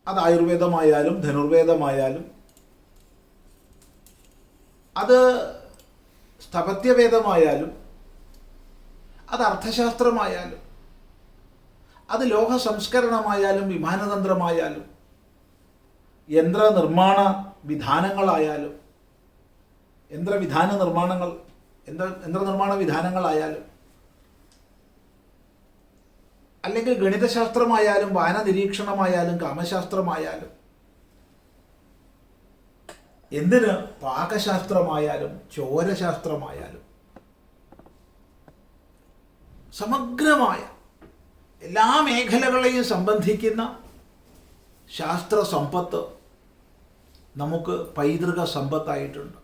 അത് ആയുർവേദമായാലും ധനുർവേദമായാലും അത് സ്ഥപത്യവേദമായാലും അത് അർത്ഥശാസ്ത്രമായാലും അത് ലോഹ സംസ്കരണമായാലും വിമാനതന്ത്രമായാലും യന്ത്രനിർമ്മാണ വിധാനങ്ങളായാലും യന്ത്രനിർമ്മാണ വിധാനങ്ങളായാലും അല്ലെങ്കിൽ ഗണിതശാസ്ത്രമായാലും വാന നിരീക്ഷണമായാലും കാമശാസ്ത്രമായാലും എന്തിന് പാകശാസ്ത്രമായാലും ചോരശാസ്ത്രമായാലും സമഗ്രമായ എല്ലാ മേഖലകളെയും സംബന്ധിക്കുന്ന ശാസ്ത്ര സമ്പത്ത് നമുക്ക് പൈതൃക സമ്പത്തായിട്ടുണ്ട്.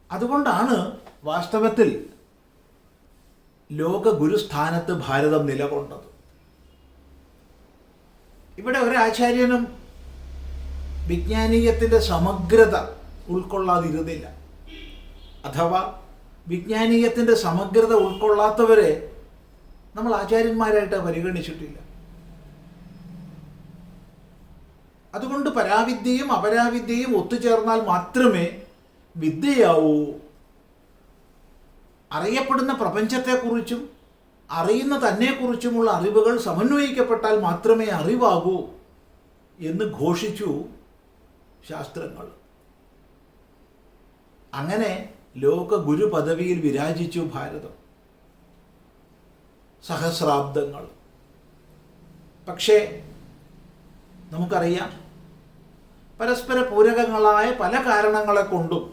അതുകൊണ്ടാണ് വാസ്തവത്തിൽ ലോക ഗുരുസ്ഥാനത്ത് ഭാരതം നിലകൊണ്ടത്. ഇവിടെ ഒരാചാര്യനും വിജ്ഞാനീയത്തിൻ്റെ സമഗ്രത ഉൾക്കൊള്ളാതിരുന്നില്ല. അഥവാ വിജ്ഞാനീയത്തിൻ്റെ സമഗ്രത ഉൾക്കൊള്ളാത്തവരെ നമ്മൾ ആചാര്യന്മാരായിട്ട് പരിഗണിച്ചിട്ടില്ല. അതുകൊണ്ട് പരാവിദ്യയും അപരാവിദ്യയും ഒത്തുചേർന്നാൽ മാത്രമേ വിദ്യയാവൂ. അറിയപ്പെടുന്ന പ്രപഞ്ചത്തെക്കുറിച്ചും അറിയുന്ന തന്നെക്കുറിച്ചുമുള്ള അറിവുകൾ സമന്വയിക്കപ്പെട്ടാൽ മാത്രമേ അറിവാകൂ എന്ന് ഘോഷിച്ചു ശാസ്ത്രങ്ങൾ. അങ്ങനെ ലോക ഗുരു പദവിയിൽ വിരാജിച്ചു ഭാരതം സഹസ്രാബ്ദങ്ങൾ. പക്ഷേ നമുക്കറിയാം, പരസ്പര പൂരകങ്ങളായ പല കാരണങ്ങളെ കൊണ്ടും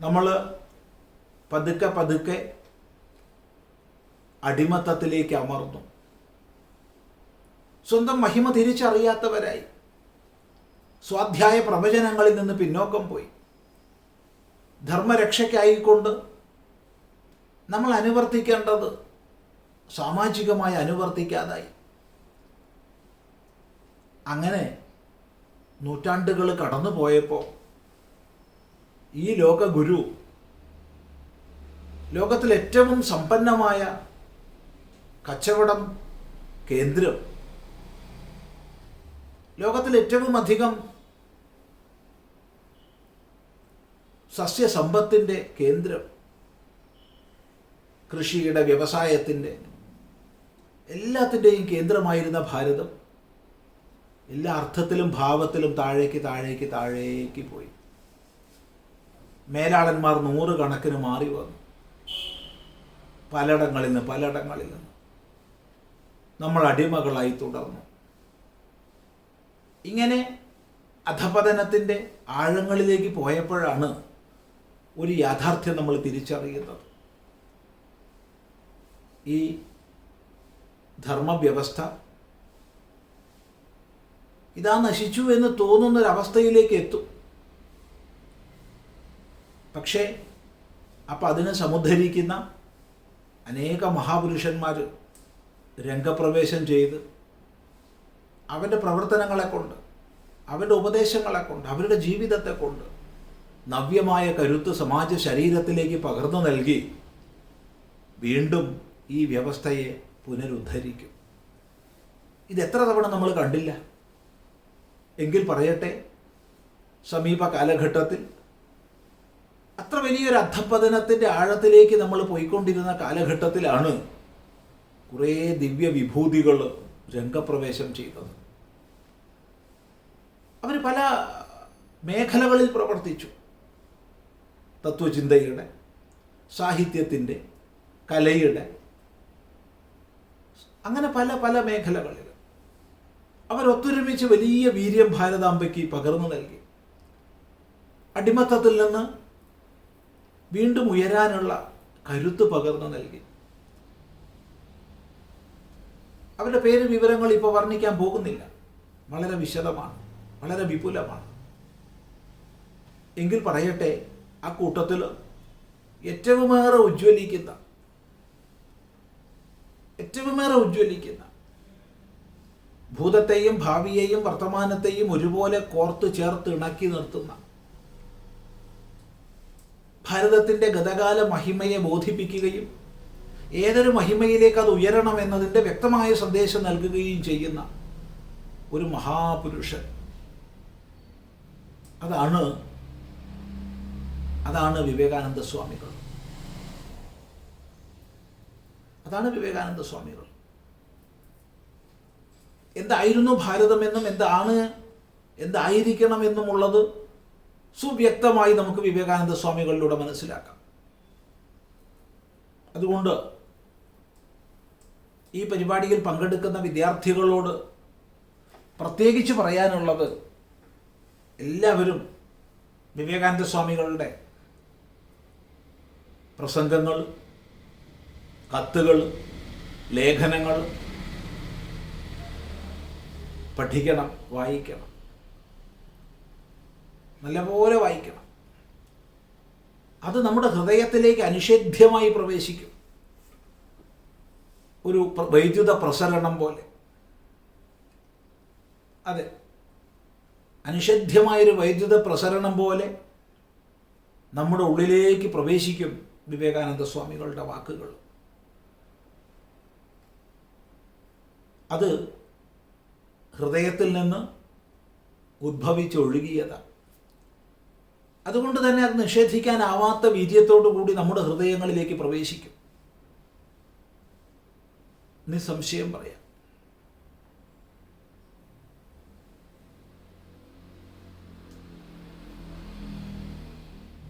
നമ്മൾ പതുക്കെ പതുക്കെ അടിമത്തത്തിലേക്ക് അമർന്നു. സ്വന്തം മഹിമ തിരിച്ചറിയാത്തവരായി സ്വാധ്യായ പ്രവചനങ്ങളിൽ നിന്ന് പിന്നോക്കം പോയി. ധർമ്മരക്ഷയ്ക്കായിക്കൊണ്ട് നമ്മൾ അനുവർത്തിക്കേണ്ടത് സാമാജികമായി അനുവർത്തിക്കാതായി. അങ്ങനെ നൂറ്റാണ്ടുകൾ കടന്നു പോയപ്പോൾ ഈ ലോകഗുരു ലോകത്തിൽ ഏറ്റവും സമ്പന്നമായ കച്ചവടം കേന്ദ്രം, ലോകത്തിൽ ഏറ്റവും അധികം സസ്യസമ്പത്തിൻ്റെ കേന്ദ്രം, കൃഷിയുടെ വ്യവസായത്തിൻ്റെ എല്ലാത്തിൻ്റെയും കേന്ദ്രമായിരുന്ന ഭാരതം എല്ലാ അർത്ഥത്തിലും ഭാവത്തിലും താഴേക്ക് താഴേക്ക് താഴേക്ക് പോയി. മേലാളന്മാർ 100 കണക്കിന് മാറി വന്നു. പലയിടങ്ങളിൽ നിന്ന് നമ്മൾ അടിമകളായി തുടർന്നു. ഇങ്ങനെ അധപതനത്തിൻ്റെ ആഴങ്ങളിലേക്ക് പോയപ്പോഴാണ് ഒരു യാഥാർത്ഥ്യം നമ്മൾ തിരിച്ചറിയുന്നത്. ഈ ധർമ്മവ്യവസ്ഥ ഇതാ നശിച്ചു എന്ന് തോന്നുന്നൊരവസ്ഥയിലേക്ക് എത്തും. പക്ഷേ അപ്പം അതിനെ സമുദ്ധരിക്കുന്ന അനേക മഹാപുരുഷന്മാർ രംഗപ്രവേശം ചെയ്ത് അവരുടെ പ്രവർത്തനങ്ങളെ കൊണ്ട്, അവരുടെ ഉപദേശങ്ങളെ കൊണ്ട്, അവരുടെ ജീവിതത്തെ കൊണ്ട് നവ്യമായ കരുത്ത് സമാജ ശരീരത്തിലേക്ക് പകർന്നു നൽകി വീണ്ടും ഈ വ്യവസ്ഥയെ പുനരുദ്ധരിക്കും. ഇതെത്ര തവണ നമ്മൾ കണ്ടില്ല എങ്കിൽ പറയട്ടെ, സമീപ കാലഘട്ടത്തിൽ അത്ര വലിയൊരു അധപ്പതനത്തിൻ്റെ ആഴത്തിലേക്ക് നമ്മൾ പോയിക്കൊണ്ടിരുന്ന കാലഘട്ടത്തിലാണ് കുറേ ദിവ്യ വിഭൂതികൾ രംഗപ്രവേശം ചെയ്തത്. അവർ പല മേഖലകളിൽ പ്രവർത്തിച്ചു. തത്വചിന്തയുടെ, സാഹിത്യത്തിൻ്റെ, കലയുടെ, അങ്ങനെ പല പല മേഖലകളിൽ അവരൊത്തൊരുമിച്ച് വലിയ വീര്യം ഭാരതാംബയ്ക്ക് പകർന്നു നൽകി. അടിമത്തത്തിൽ നിന്ന് വീണ്ടും ഉയരാനുള്ള കരുത്ത് പകർന്നു നൽകി. അവരുടെ പേര് വിവരങ്ങൾ ഇപ്പോൾ വർണ്ണിക്കാൻ പോകുന്നില്ല. വളരെ വിശദമാണ്, വളരെ വിപുലമാണ്. എങ്കിൽ പറയട്ടെ, ആ കൂട്ടത്തിൽ ഏറ്റവുമേറെ ഉജ്ജ്വലിക്കുന്ന ഭൂതത്തെയും ഭാവിയെയും വർത്തമാനത്തെയും ഒരുപോലെ കോർത്ത് ചേർത്ത് ഇണക്കി നിർത്തുന്ന, ഭാരതത്തിൻ്റെ ഗതകാല മഹിമയെ ബോധിപ്പിക്കുകയും ഏതൊരു മഹിമയിലേക്ക് അത് ഉയരണം എന്നതിൻ്റെ വ്യക്തമായ സന്ദേശം നൽകുകയും ചെയ്യുന്ന ഒരു മഹാപുരുഷൻ. അതാണ് വിവേകാനന്ദ സ്വാമികൾ. എന്തായിരുന്നു ഭാരതമെന്നും എന്തായിരിക്കണമെന്നുമുള്ളത് സുവ്യക്തമായി നമുക്ക് വിവേകാനന്ദ സ്വാമികളിലൂടെ മനസ്സിലാക്കാം. അതുകൊണ്ട് ഈ പരിപാടിയിൽ പങ്കെടുക്കുന്ന വിദ്യാർത്ഥികളോട് പ്രത്യേകിച്ച് പറയാനുള്ളത്, എല്ലാവരും വിവേകാനന്ദ സ്വാമികളുടെ പ്രസംഗങ്ങൾ, കത്തുകൾ, ലേഖനങ്ങൾ പഠിക്കണം, വായിക്കണം, നല്ലപോലെ വായിക്കണം. അത് നമ്മുടെ ഹൃദയത്തിലേക്ക് അനിഷേധ്യമായി പ്രവേശിക്കും. ഒരു വൈദ്യുത പ്രസരണം പോലെ. അതെ, അനിഷേധ്യമായൊരു വൈദ്യുത പ്രസരണം പോലെ നമ്മുടെ ഉള്ളിലേക്ക് പ്രവേശിക്കും വിവേകാനന്ദ സ്വാമികളുടെ വാക്കുകൾ. അത് ഹൃദയത്തിൽ നിന്ന് ഉദ്ഭവിച്ചൊഴുകിയതാണ്. അതുകൊണ്ട് തന്നെ അത് നിഷേധിക്കാനാവാത്ത വീര്യത്തോടു കൂടി നമ്മുടെ ഹൃദയങ്ങളിലേക്ക് പ്രവേശിക്കും. നിസ്സംശയം പറയാം.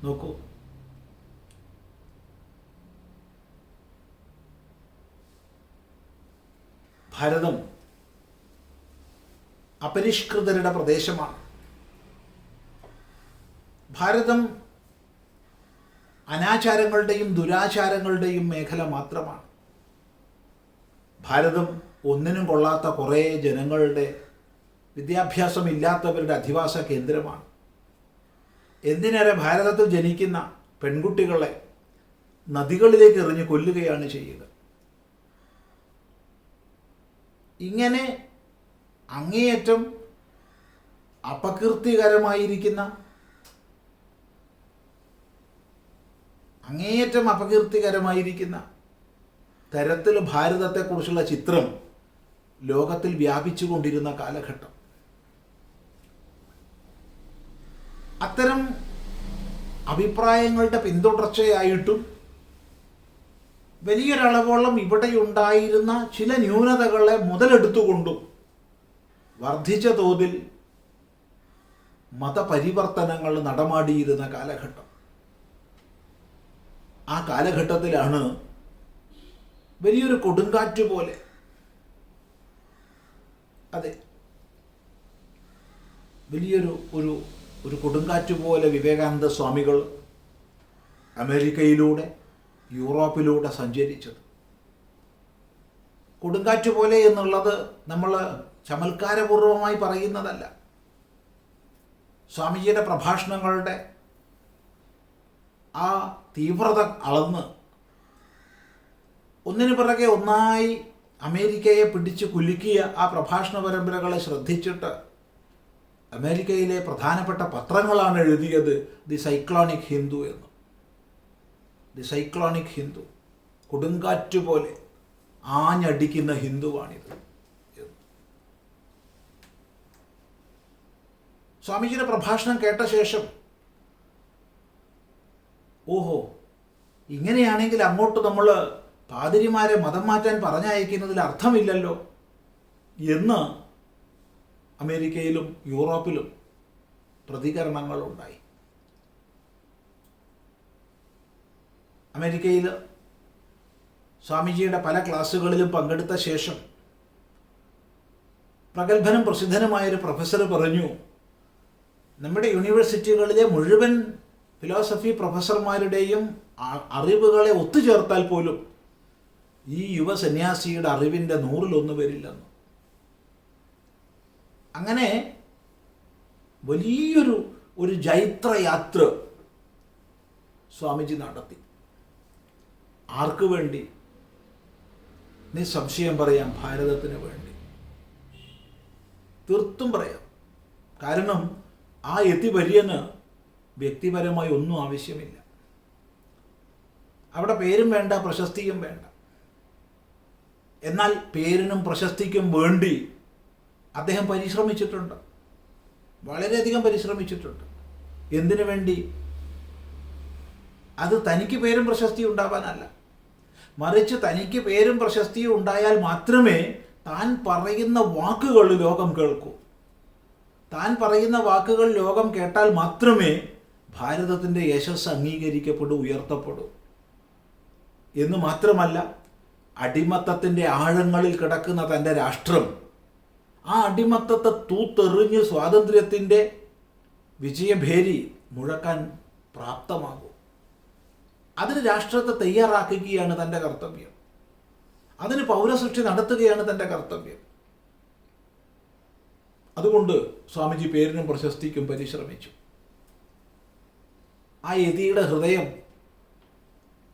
നോക്കൂ, ഭാരതം അപരിഷ്കൃതരുടെ പ്രദേശമാണ്. ഭാരതം അനാചാരങ്ങളുടെയും ദുരാചാരങ്ങളുടെയും മേഖല മാത്രമാണ്. ഭാരതം ഒന്നിനും കൊള്ളാത്ത കുറേ ജനങ്ങളുടെ, വിദ്യാഭ്യാസമില്ലാത്തവരുടെ അധിവാസ കേന്ദ്രമാണ്. എന്തിനേറെ, ഭാരതത്തിൽ ജനിക്കുന്ന പെൺകുട്ടികളെ നദികളിലേക്ക് എറിഞ്ഞ് കൊല്ലുകയാണ് ചെയ്യുക. ഇങ്ങനെ അങ്ങേയറ്റം അപകീർത്തികരമായിരിക്കുന്ന തരത്തിൽ ഭാരതത്തെക്കുറിച്ചുള്ള ചിത്രം ലോകത്തിൽ വ്യാപിച്ചുകൊണ്ടിരുന്ന കാലഘട്ടം. അത്തരം അഭിപ്രായങ്ങളുടെ പിന്തുടർച്ചയായിട്ടും വലിയൊരളവോളം ഇവിടെയുണ്ടായിരുന്ന ചില ന്യൂനതകളെ മുതലെടുത്തുകൊണ്ടും വർദ്ധിച്ച തോതിൽ മതപരിവർത്തനങ്ങൾ നടമാടിയിരുന്ന കാലഘട്ടം. ആ കാലഘട്ടത്തിലാണ് വലിയൊരു കൊടുങ്കാറ്റ് പോലെ, അതെ, വലിയൊരു ഒരു കൊടുങ്കാറ്റ് പോലെ വിവേകാനന്ദ സ്വാമികൾ അമേരിക്കയിലൂടെ, യൂറോപ്പിലൂടെ സഞ്ചരിച്ചത്. കൊടുങ്കാറ്റ് പോലെ എന്നുള്ളത് നമ്മൾ ചമൽക്കാരപൂർവമായി പറയുന്നതല്ല. സ്വാമിജിയുടെ പ്രഭാഷണങ്ങളുടെ ആ തീവ്രത അളന്ന് ഒന്നിനു പിറകെ ഒന്നായി അമേരിക്കയെ പിടിച്ച് കുലുക്കിയ ആ പ്രഭാഷണ പരമ്പരകളെ ശ്രദ്ധിച്ചിട്ട് അമേരിക്കയിലെ പ്രധാനപ്പെട്ട പത്രങ്ങളാണ് എഴുതിയത് ദി സൈക്ലോണിക് ഹിന്ദു എന്ന്. ദി സൈക്ലോണിക് ഹിന്ദു, കൊടുങ്കാറ്റ് പോലെ ആഞ്ഞടിക്കുന്ന ഹിന്ദുവാണിത്. സ്വാമിജിയുടെ പ്രഭാഷണം കേട്ട ശേഷം, ഓഹോ, ഇങ്ങനെയാണെങ്കിൽ അങ്ങോട്ട് നമ്മൾ പാതിരിമാരെ മതം മാറ്റാൻ പറഞ്ഞയക്കുന്നതിൽ അർത്ഥമില്ലല്ലോ എന്ന് അമേരിക്കയിലും യൂറോപ്പിലും പ്രതികരണങ്ങളുണ്ടായി. അമേരിക്കയിൽ സ്വാമിജിയുടെ പല ക്ലാസ്സുകളിലും പങ്കെടുത്ത ശേഷം പ്രഗത്ഭനും പ്രസിദ്ധനുമായൊരു പ്രൊഫസർ പറഞ്ഞു, നമ്മുടെ യൂണിവേഴ്സിറ്റികളിലെ മുഴുവൻ ഫിലോസഫി പ്രൊഫസർമാരുടെയും അറിവുകളെ ഒത്തുചേർത്താൽ പോലും ഈ യുവ സന്യാസിയുടെ അറിവിൻ്റെ 100-1 വരില്ലെന്ന്. അങ്ങനെ വലിയൊരു ജൈത്രയാത്ര സ്വാമിജി നടത്തി. ആർക്ക് വേണ്ടി? നിസ്സംശയം പറയാം, ഭാരതത്തിന് വേണ്ടി. തീർത്തും പറയാം. കാരണം ആ യതിവര്യന് വ്യക്തിപരമായി ഒന്നും ആവശ്യമില്ല. അവിടെ പേരും വേണ്ട, പ്രശസ്തിയും വേണ്ട. എന്നാൽ പേരിനും പ്രശസ്തിക്കും വേണ്ടി അദ്ദേഹം പരിശ്രമിച്ചിട്ടുണ്ട്, വളരെയധികം പരിശ്രമിച്ചിട്ടുണ്ട്. എന്തിനു വേണ്ടി? അത് തനിക്ക് പേരും പ്രശസ്തിയും ഉണ്ടാവാനല്ല, മറിച്ച് തനിക്ക് പേരും പ്രശസ്തിയും ഉണ്ടായാൽ മാത്രമേ താൻ പറയുന്ന വാക്കുകൾ ലോകം കേൾക്കൂ. താൻ പറയുന്ന വാക്കുകൾ ലോകം കേട്ടാൽ മാത്രമേ ഭാരതത്തിൻ്റെ യശസ് അംഗീകരിക്കപ്പെടൂ, ഉയർത്തപ്പെടൂ. എന്ന് മാത്രമല്ല, അടിമത്തത്തിൻ്റെ ആഴങ്ങളിൽ കിടക്കുന്ന തൻ്റെ രാഷ്ട്രം ആ അടിമത്തത്തെ തൂത്തെറിഞ്ഞ് സ്വാതന്ത്ര്യത്തിൻ്റെ വിജയഭേരി മുഴക്കാൻ പ്രാപ്തമാകും. അതിന് രാഷ്ട്രത്തെ തയ്യാറാക്കുകയാണ് തൻ്റെ കർത്തവ്യം. അതിന് പൗരസൃഷ്ടി നടത്തുകയാണ് തൻ്റെ കർത്തവ്യം. അതുകൊണ്ട് സ്വാമിജി പേരിനും പ്രശസ്തിക്കും പരിശ്രമിച്ചു. ആ യതിയുടെ ഹൃദയം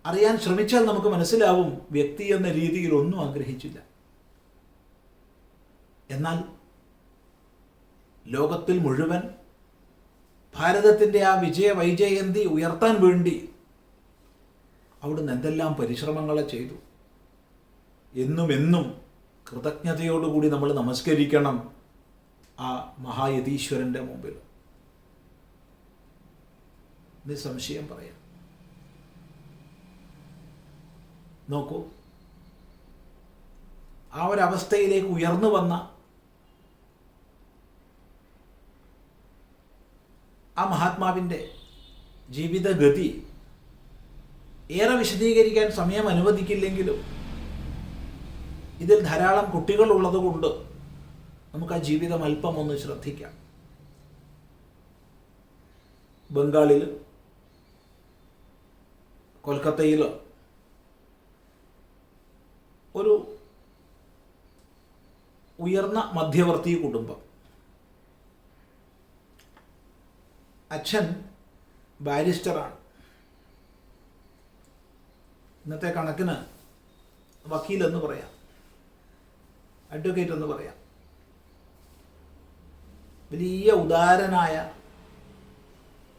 അറിയാൻ ശ്രമിച്ചാൽ നമുക്ക് മനസ്സിലാവും, വ്യക്തി എന്ന രീതിയിൽ ഒന്നും ആഗ്രഹിച്ചില്ല. എന്നാൽ ലോകത്തിൽ മുഴുവൻ ഭാരതത്തിൻ്റെ ആ വൈജയന്തി ഉയർത്താൻ വേണ്ടി അവിടുന്ന് എന്തെല്ലാം പരിശ്രമങ്ങളെ ചെയ്തു. എന്നും കൃതജ്ഞതയോടുകൂടി നമ്മൾ നമസ്കരിക്കണം ആ മഹായതീശ്വരൻ്റെ മുമ്പിൽ. നിസ്സംശയം പറയാം. നോക്കൂ, ആ ഒരവസ്ഥയിലേക്ക് ഉയർന്നു വന്ന ആ മഹാത്മാവിൻ്റെ ജീവിതഗതി ഏറെ വിശദീകരിക്കാൻ സമയം അനുവദിക്കില്ലെങ്കിലും ഇതിൽ ധാരാളം കുട്ടികളുള്ളതുകൊണ്ട് നമുക്ക് ആ ജീവിതം അല്പം ഒന്ന് ശ്രദ്ധിക്കാം. ബംഗാളിൽ, കൊൽക്കത്തയിൽ ഒരു ഉയർന്ന മധ്യവർത്തി കുടുംബം. അച്ഛൻ ബാരിസ്റ്ററാണ്, ഇന്നത്തെ കണക്കിന് വക്കീലെന്ന് പറയാം, അഡ്വക്കേറ്റ് എന്ന് പറയാം. വലിയ ഉദാരനായ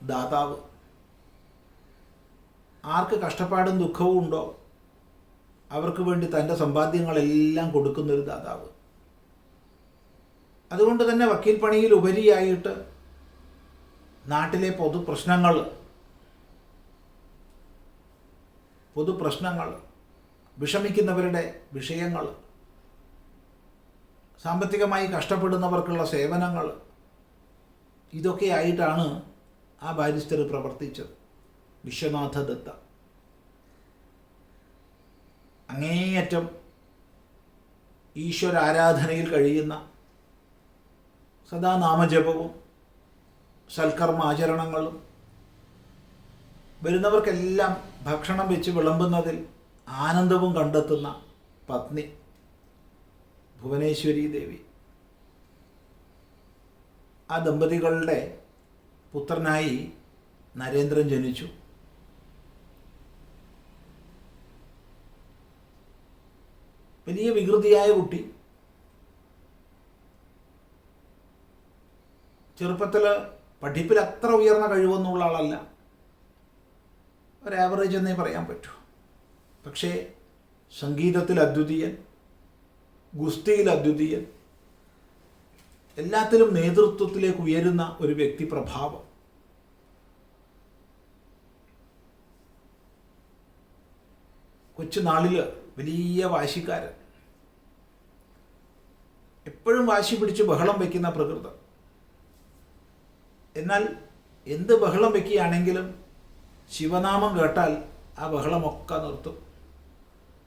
ദാതാവ്. ആർക്ക് കഷ്ടപ്പാടും ദുഃഖവും ഉണ്ടോ അവർക്ക് വേണ്ടി തൻ്റെ സമ്പാദ്യങ്ങളെല്ലാം കൊടുക്കുന്നൊരു ദാതാവ്. അതുകൊണ്ട് തന്നെ വക്കീൽ പണിയിൽ ഉപരിയായിട്ട് നാട്ടിലെ പൊതുപ്രശ്നങ്ങൾ, വിഷമിക്കുന്നവരുടെ വിഷയങ്ങൾ, സാമ്പത്തികമായി കഷ്ടപ്പെടുന്നവർക്കുള്ള സേവനങ്ങൾ, ഇതൊക്കെ ആയിട്ടാണ് ആ ബാരിസ്റ്റർ പ്രവർത്തിച്ചത്. വിശ്വനാഥ ദത്ത അങ്ങേയറ്റം ഈശ്വരാരാധനയിൽ കഴിയുന്ന, സദാ നാമജപവും സൽക്കർമാചരണങ്ങളും, വരുന്നവർക്കെല്ലാം ഭക്ഷണം വെച്ച് വിളമ്പുന്നതിൽ ആനന്ദവും കണ്ടെത്തുന്ന പത്നി ഭുവനേശ്വരി ദേവി. ആ ദമ്പതികളുടെ പുത്രനായി നരേന്ദ്രൻ ജനിച്ചു. വലിയ വികൃതിയായ കുട്ടി. ചെറുപ്പത്തിൽ പഠിപ്പിൽ അത്ര ഉയർന്ന കഴിവൊന്നുമുള്ള ആളല്ല, ഒരു ആവറേജ് എന്നേ പറയാൻ പറ്റൂ. പക്ഷേ സംഗീതത്തിൽ അദ്വിതീയൻ, ഗുസ്തിയിൽ അദ്വിതീയൻ, എല്ലാത്തിലും നേതൃത്വത്തിലേക്ക് ഉയരുന്ന ഒരു വ്യക്തിപ്രഭാവം. കൊച്ചുനാളിൽ വലിയ വാശിക്കാരൻ, എപ്പോഴും വാശി പിടിച്ച് ബഹളം വയ്ക്കുന്ന പ്രകൃതം. എന്നാൽ എന്ത് ബഹളം വയ്ക്കുകയാണെങ്കിലും ശിവനാമം കേട്ടാൽ ആ ബഹളമൊക്കെ നിർത്തും.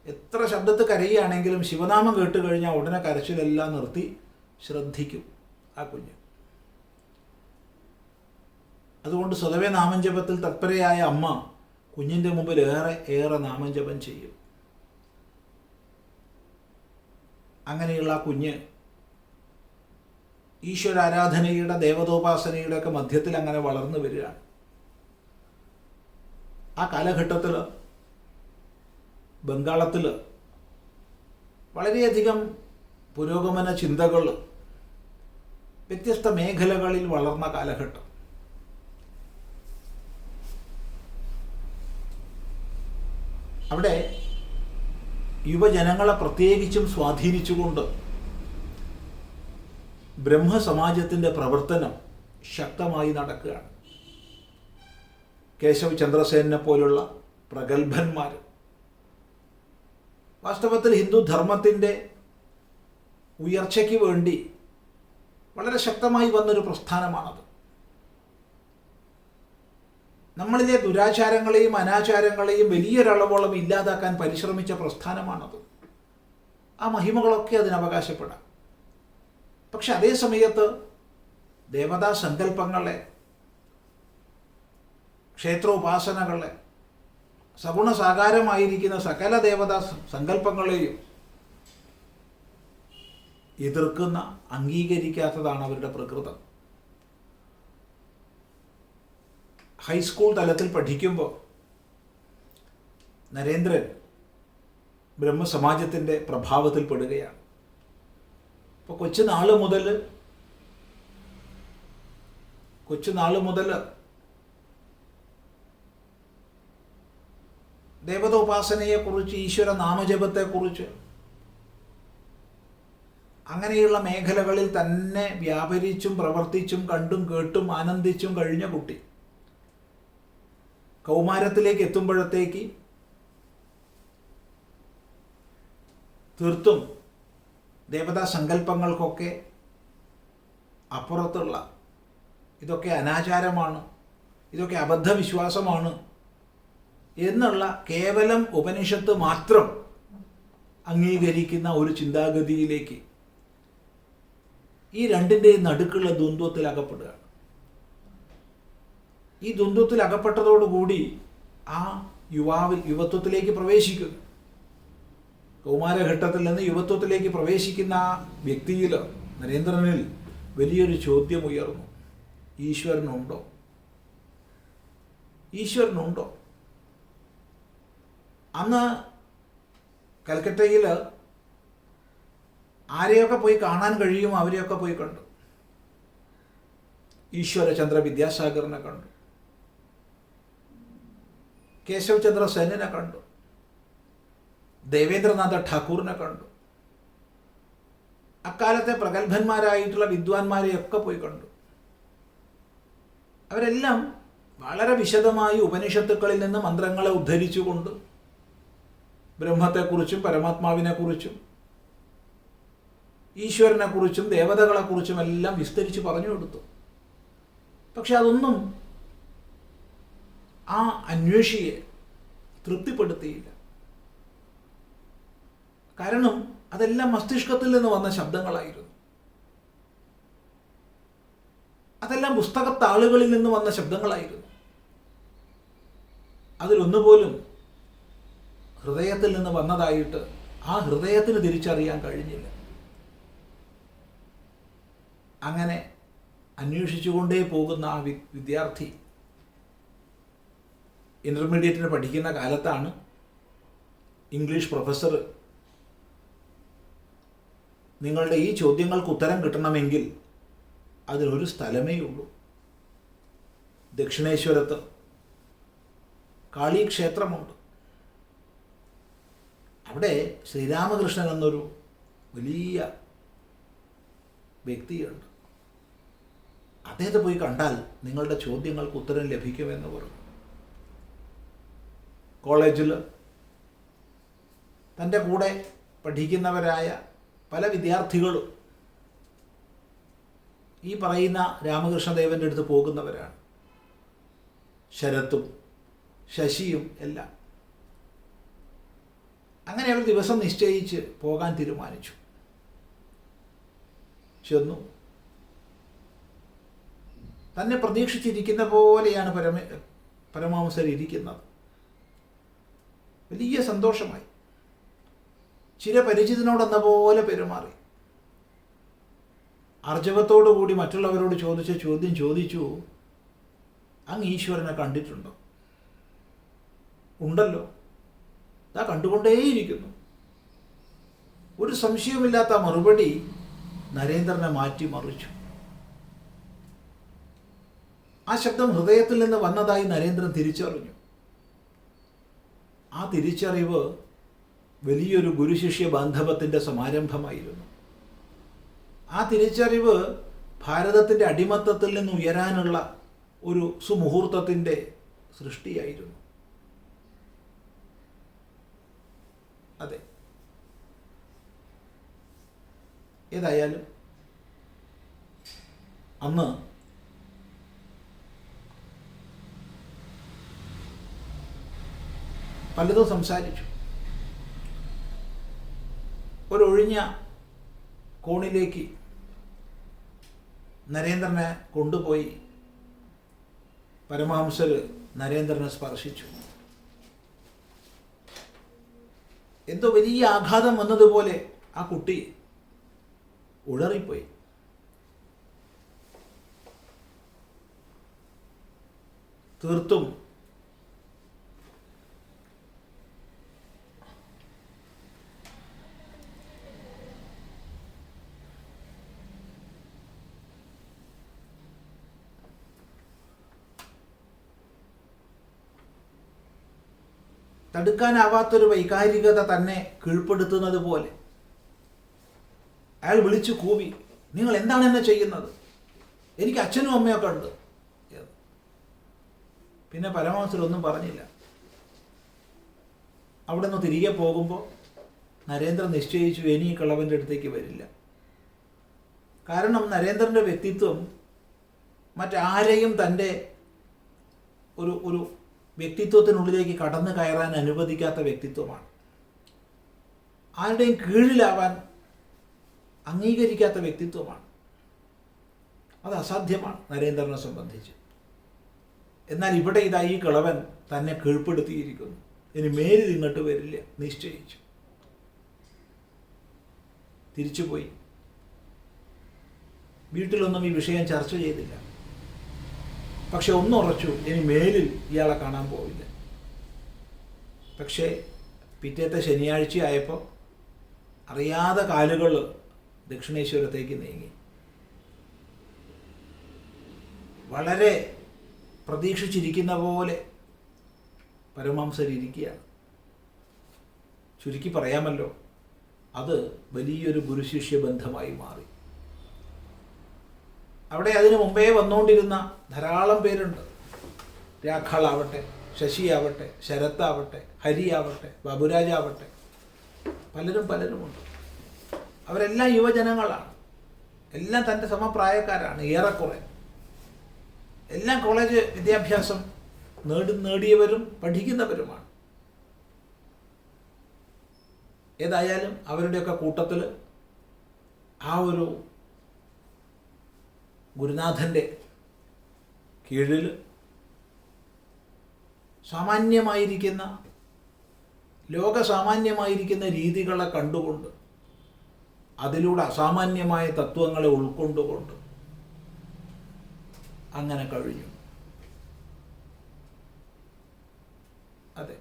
എത്ര ശബ്ദത്തിൽ കരയുകയാണെങ്കിലും ശിവനാമം കേട്ട് കഴിഞ്ഞാൽ ഉടനെ കരച്ചിലെല്ലാം നിർത്തി ശ്രദ്ധിക്കും ആ കുഞ്ഞ്. അതുകൊണ്ട് സ്വതവേ നാമജപത്തിൽ തത്പരയായ അമ്മ കുഞ്ഞിൻ്റെ മുമ്പിൽ ഏറെ നാമജപം ചെയ്യും. അങ്ങനെയുള്ള ആ കുഞ്ഞ് ഈശ്വരാരാധനയുടെ, ദേവതോപാസനയുടെ ഒക്കെ മധ്യത്തിൽ അങ്ങനെ വളർന്നു വരികയാണ്. ആ കാലഘട്ടത്തിൽ ബംഗാളത്തിൽ വളരെയധികം പുരോഗമന ചിന്തകൾ വ്യത്യസ്ത മേഖലകളിൽ വളർന്ന കാലഘട്ടം. അവിടെ യുവജനങ്ങളെ പ്രത്യേകിച്ചും സ്വാധീനിച്ചുകൊണ്ട് ബ്രഹ്മസമാജത്തിൻ്റെ പ്രവർത്തനം ശക്തമായി നടക്കുകയാണ്. കേശവ് ചന്ദ്രസേനെ പോലുള്ള പ്രഗത്ഭന്മാർ വാസ്തവത്തിൽ ഹിന്ദുധർമ്മത്തിൻ്റെ ഉയർച്ചയ്ക്ക് വേണ്ടി വളരെ ശക്തമായി വന്നൊരു പ്രസ്ഥാനമാണത്. നമ്മളിലെ ദുരാചാരങ്ങളെയും അനാചാരങ്ങളെയും വലിയൊരളവോളം ഇല്ലാതാക്കാൻ പരിശ്രമിച്ച പ്രസ്ഥാനമാണത്. ആ മഹിമകളൊക്കെ അതിന് അവകാശപ്പെടാം. പക്ഷെ അതേ സമയത്ത് ദേവതാ സങ്കല്പങ്ങളെ, ക്ഷേത്രോപാസനകളെ, സഗുണസാകാരമായിരിക്കുന്ന സകല ദേവതാ സങ്കല്പങ്ങളെയും എതിർക്കുന്ന, അംഗീകരിക്കാത്തതാണ് അവരുടെ പ്രകൃതം. ഹൈസ്കൂൾ തലത്തിൽ പഠിക്കുമ്പോൾ നരേന്ദ്രൻ ബ്രഹ്മസമാജത്തിൻ്റെ പ്രഭാവത്തിൽ പെടുകയാണ്. അപ്പോൾ കൊച്ചുനാൾ മുതൽ ദേവതോപാസനയെക്കുറിച്ച്, ഈശ്വര നാമജപത്തെക്കുറിച്ച്, അങ്ങനെയുള്ള മേഖലകളിൽ തന്നെ വ്യാപരിച്ചും പ്രവർത്തിച്ചും കണ്ടും കേട്ടും ആനന്ദിച്ചും കഴിഞ്ഞ കുട്ടി കൗമാരത്തിലേക്ക് എത്തുമ്പോഴത്തേക്ക് തീർത്തും ദേവതാ സങ്കല്പങ്ങൾക്കൊക്കെ അപ്പുറത്തുള്ള, ഇതൊക്കെ അനാചാരമാണ്, ഇതൊക്കെ അബദ്ധവിശ്വാസമാണ് എന്നുള്ള കേവലം ഉപനിഷത്ത് മാത്രം അംഗീകരിക്കുന്ന ഒരു ചിന്താഗതിയിലേക്ക് ഈ രണ്ടിൻ്റെയും നടുക്കുള്ള ദ്വന്ദ്വത്തിൽ അകപ്പെടുകയാണ്. ഈ ദ്വന്ദ്വത്തിൽ അകപ്പെട്ടതോടുകൂടി ആ യുവത്വത്തിലേക്ക് പ്രവേശിക്കുന്നു. കൗമാരഘട്ടത്തിൽ നിന്ന് യുവത്വത്തിലേക്ക് പ്രവേശിക്കുന്ന ആ വ്യക്തിയിൽ, നരേന്ദ്രനിൽ വലിയൊരു ചോദ്യം ഉയർന്നു. ഈശ്വരനുണ്ടോ? ഈശ്വരനുണ്ടോ? അന്ന് കൽക്കട്ടയിൽ ആരെയൊക്കെ പോയി കാണാൻ കഴിയും അവരെയൊക്കെ പോയി കണ്ടു. ഈശ്വരചന്ദ്ര വിദ്യാസാഗറിനെ കണ്ടു, കേശവ് ചന്ദ്ര സെന്നിനെ കണ്ടു, ദേവേന്ദ്രനാഥ ഠാക്കൂറിനെ കണ്ടു. അക്കാലത്തെ പ്രഗത്ഭന്മാരായിട്ടുള്ള വിദ്വാൻമാരെയൊക്കെ പോയി കണ്ടു. അവരെല്ലാം വളരെ വിശദമായി ഉപനിഷത്തുക്കളിൽ നിന്ന് മന്ത്രങ്ങളെ ഉദ്ധരിച്ചുകൊണ്ട് ബ്രഹ്മത്തെക്കുറിച്ചും പരമാത്മാവിനെക്കുറിച്ചും ഈശ്വരനെക്കുറിച്ചും ദേവതകളെക്കുറിച്ചും എല്ലാം വിസ്തരിച്ച് പറഞ്ഞു കൊടുത്തു. പക്ഷെ അതൊന്നും ആ അന്വേഷിയെ തൃപ്തിപ്പെടുത്തിയില്ല. കാരണം അതെല്ലാം മസ്തിഷ്കത്തിൽ നിന്ന് വന്ന ശബ്ദങ്ങളായിരുന്നു. അതെല്ലാം പുസ്തകത്താളുകളിൽ നിന്ന് വന്ന ശബ്ദങ്ങളായിരുന്നു. അതിലൊന്നുപോലും ഹൃദയത്തിൽ നിന്ന് വന്നതായിട്ട് ആ ഹൃദയത്തിന് തിരിച്ചറിയാൻ കഴിഞ്ഞില്ല. അങ്ങനെ അന്വേഷിച്ചുകൊണ്ടേ പോകുന്ന ആ വിദ്യാർത്ഥി ഇൻ്റർമീഡിയറ്റിന് പഠിക്കുന്ന കാലത്താണ് ഇംഗ്ലീഷ് പ്രൊഫസർ നിങ്ങളുടെ ഈ ചോദ്യങ്ങൾക്ക് ഉത്തരം കിട്ടണമെങ്കിൽ അതിനൊരു സ്ഥലമേ ഉള്ളൂ. ദക്ഷിണേശ്വരത്ത് കാളി ക്ഷേത്രമുണ്ട്. അവിടെ ശ്രീരാമകൃഷ്ണൻ എന്നൊരു വലിയ വ്യക്തിയുണ്ട്. അദ്ദേഹത്തെ പോയി കണ്ടാൽ നിങ്ങളുടെ ചോദ്യങ്ങൾക്ക് ഉത്തരം ലഭിക്കുമെന്ന് പറഞ്ഞു. കോളേജിൽ തൻ്റെ കൂടെ പഠിക്കുന്നവരായ പല വിദ്യാർത്ഥികളും ഈ പറയുന്ന രാമകൃഷ്ണദേവൻ്റെ അടുത്ത് പോകുന്നവരാണ്. ശരത്തും ശശിയും എല്ലാം. അങ്ങനെ അവർ ദിവസം നിശ്ചയിച്ച് പോകാൻ തീരുമാനിച്ചു. ചെന്നു. തന്നെ പ്രതീക്ഷിച്ചിരിക്കുന്ന പോലെയാണ് പരമഹംസർ ഇരിക്കുന്നത്. വലിയ സന്തോഷമായി. ചിരപരിചിതനോടെന്ന പോലെ പെരുമാറി. ആർജവത്തോടു കൂടി മറ്റുള്ളവരോട് ചോദിച്ച ചോദ്യം ചോദിച്ചു, അങ്ങ് ഈശ്വരനെ കണ്ടിട്ടുണ്ടോ? ഉണ്ടല്ലോ, ഇതാ കണ്ടുകൊണ്ടേയിരിക്കുന്നു. ഒരു സംശയവുമില്ലാത്ത മറുപടി നരേന്ദ്രനെ മാറ്റിമറിച്ചു. ആ ശബ്ദം ഹൃദയത്തിൽ നിന്ന് വന്നതായി നരേന്ദ്രൻ തിരിച്ചറിഞ്ഞു. ആ തിരിച്ചറിവ് വലിയൊരു ഗുരുശിഷ്യ ബാന്ധവത്തിൻ്റെ സമാരംഭമായിരുന്നു. ആ തിരിച്ചറിവ് ഭാരതത്തിൻ്റെ അടിമത്തത്തിൽ നിന്ന് ഉയരാനുള്ള ഒരു സുമുഹൂർത്തത്തിൻ്റെ സൃഷ്ടിയായിരുന്നു. അതെ, ഏതായാലും അന്ന് പലതും സംസാരിച്ചു. ഒരൊഴിഞ്ഞ കോണിലേക്ക് നരേന്ദ്രനെ കൊണ്ടുപോയി പരമഹംസർ നരേന്ദ്രനെ സ്പർശിച്ചു. എന്തോ വലിയ ആഘാതം വന്നതുപോലെ ആ കുട്ടി ഉഴറിപ്പോയി. തീർത്തും തടുക്കാനാവാത്തൊരു വൈകാരികത തന്നെ കീഴ്പ്പെടുത്തുന്നത് പോലെ അയാൾ വിളിച്ചു കൂവി, നിങ്ങൾ എന്താണ് എന്നെ ചെയ്യുന്നത്? എനിക്ക് അച്ഛനും അമ്മയൊക്കെ ഉണ്ട്. പിന്നെ പരമഹംസരൊന്നും പറഞ്ഞില്ല. അവിടെ നിന്ന് തിരികെ പോകുമ്പോൾ നരേന്ദ്രൻ നിശ്ചയിച്ചു ഇനി ഈ കളവൻ്റെ അടുത്തേക്ക് വരില്ല. കാരണം നരേന്ദ്രൻ്റെ വ്യക്തിത്വം മറ്റാരെയും തൻ്റെ ഒരു വ്യക്തിത്വത്തിനുള്ളിലേക്ക് കടന്നു കയറാൻ അനുവദിക്കാത്ത വ്യക്തിത്വമാണ്. ആരുടെയും കീഴിലാവാൻ അംഗീകരിക്കാത്ത വ്യക്തിത്വമാണ്. അത് അസാധ്യമാണ് നരേന്ദ്രനെ സംബന്ധിച്ച്. എന്നാൽ ഇവിടെ ഇതാ ഈ കിളവൻ തന്നെ കീഴ്പ്പെടുത്തിയിരിക്കുന്നു. ഇനി മേലിൽ ഇങ്ങോട്ട് വരില്ല നിശ്ചയിച്ചു. തിരിച്ചുപോയി. വീട്ടിലൊന്നും ഈ വിഷയം ചർച്ച ചെയ്തില്ല. പക്ഷെ ഒന്നുറച്ചു, ഇനി മേലിൽ ഇയാളെ കാണാൻ പോവില്ല. പക്ഷേ പിറ്റേത്തെ ശനിയാഴ്ച ആയപ്പോൾ അറിയാതെ കാലുകൾ ദക്ഷിണേശ്വരത്തേക്ക് നീങ്ങി. വളരെ പ്രതീക്ഷിച്ചിരിക്കുന്ന പോലെ പരമഹംസരിയ്ക്കുകയാണ്. ചുരുക്കി പറയാമല്ലോ, അത് വലിയൊരു ഗുരുശിഷ്യ ബന്ധമായി മാറി. അവിടെ അതിനു മുമ്പേ വന്നുകൊണ്ടിരുന്ന ധാരാളം പേരുണ്ട്. രാഖാളാവട്ടെ, ശശിയാവട്ടെ, ശരത്താവട്ടെ, ഹരിയാവട്ടെ, ബാബുരാജാവട്ടെ, പലരുമുണ്ട്. അവരെല്ലാം യുവജനങ്ങളാണ്. എല്ലാം തൻ്റെ സമപ്രായക്കാരാണ് ഏറെക്കുറെ. എല്ലാം കോളേജ് വിദ്യാഭ്യാസം നേടിയവരും പഠിക്കുന്നവരുമാണ്. ഏതായാലും അവരുടെയൊക്കെ കൂട്ടത്തിൽ ആ ഒരു ഗുരുനാഥൻ്റെ കീഴിൽ സാമാന്യമായിരിക്കുന്ന ലോകസാമാന്യമായിരിക്കുന്ന രീതികളെ കണ്ടുകൊണ്ട് അതിലൂടെ അസാമാന്യമായ തത്വങ്ങളെ ഉൾക്കൊണ്ടുകൊണ്ട് അങ്ങനെ കഴിഞ്ഞു. അതെ,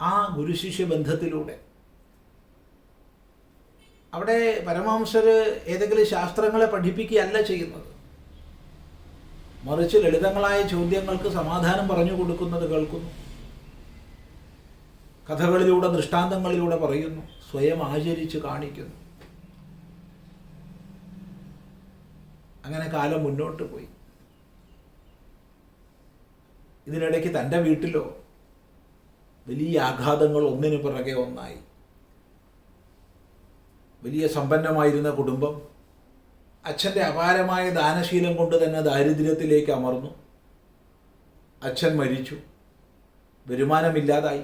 ആ ഗുരുശിഷ്യ ബന്ധത്തിലൂടെ അവിടെ പരമഹംസർ ഏതെങ്കിലും ശാസ്ത്രങ്ങളെ പഠിപ്പിക്കുകയല്ല ചെയ്യുന്നത്. മറിച്ച് ലളിതങ്ങളായ ചോദ്യങ്ങൾക്ക് സമാധാനം പറഞ്ഞു കൊടുക്കുന്നത് കേൾക്കുന്നു. കഥകളിലൂടെ ദൃഷ്ടാന്തങ്ങളിലൂടെ പറയുന്നു, സ്വയം ആചരിച്ച് കാണിക്കുന്നു. അങ്ങനെ കാലം മുന്നോട്ട് പോയി. ഇതിനിടയ്ക്ക് തൻ്റെ വീട്ടിലോ വലിയ ആഘാതങ്ങൾ ഒന്നിനു പിറകെ ഒന്നായി. വലിയ സമ്പന്നമായിരുന്ന കുടുംബം അച്ഛൻ്റെ അപാരമായ ദാനശീലം കൊണ്ട് തന്നെ ദാരിദ്ര്യത്തിലേക്ക് അമർന്നു. അച്ഛൻ മരിച്ചു, വരുമാനമില്ലാതായി.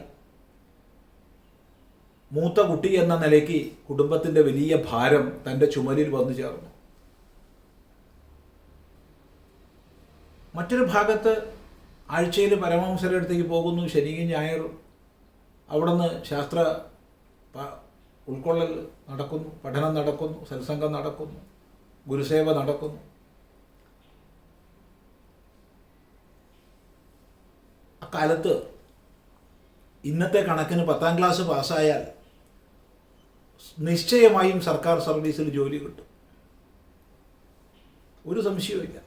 മൂത്ത കുട്ടി എന്ന നിലയ്ക്ക് കുടുംബത്തിൻ്റെ വലിയ ഭാരം തൻ്റെ ചുമലിൽ വന്നു ചേർന്നു. മറ്റൊരു ഭാഗത്ത് ആഴ്ചയിൽ പരമഹംസരുടെ അടുത്തേക്ക് പോകുന്നു, ശനിയും ഞായറും. അവിടുന്ന് ശാസ്ത്ര ഉൾക്കൊള്ളൽ നടക്കുന്നു, പഠനം നടക്കുന്നു, സത്സംഗം നടക്കുന്നു, ഗുരുസേവ നടക്കുന്നു. അക്കാലത്ത് ഇന്നത്തെ കണക്കിന് 10ാം ക്ലാസ് പാസ്സായാൽ നിശ്ചയമായും സർക്കാർ സർവീസിൽ ജോലി കിട്ടും. ഒരു സംശയവുമില്ല.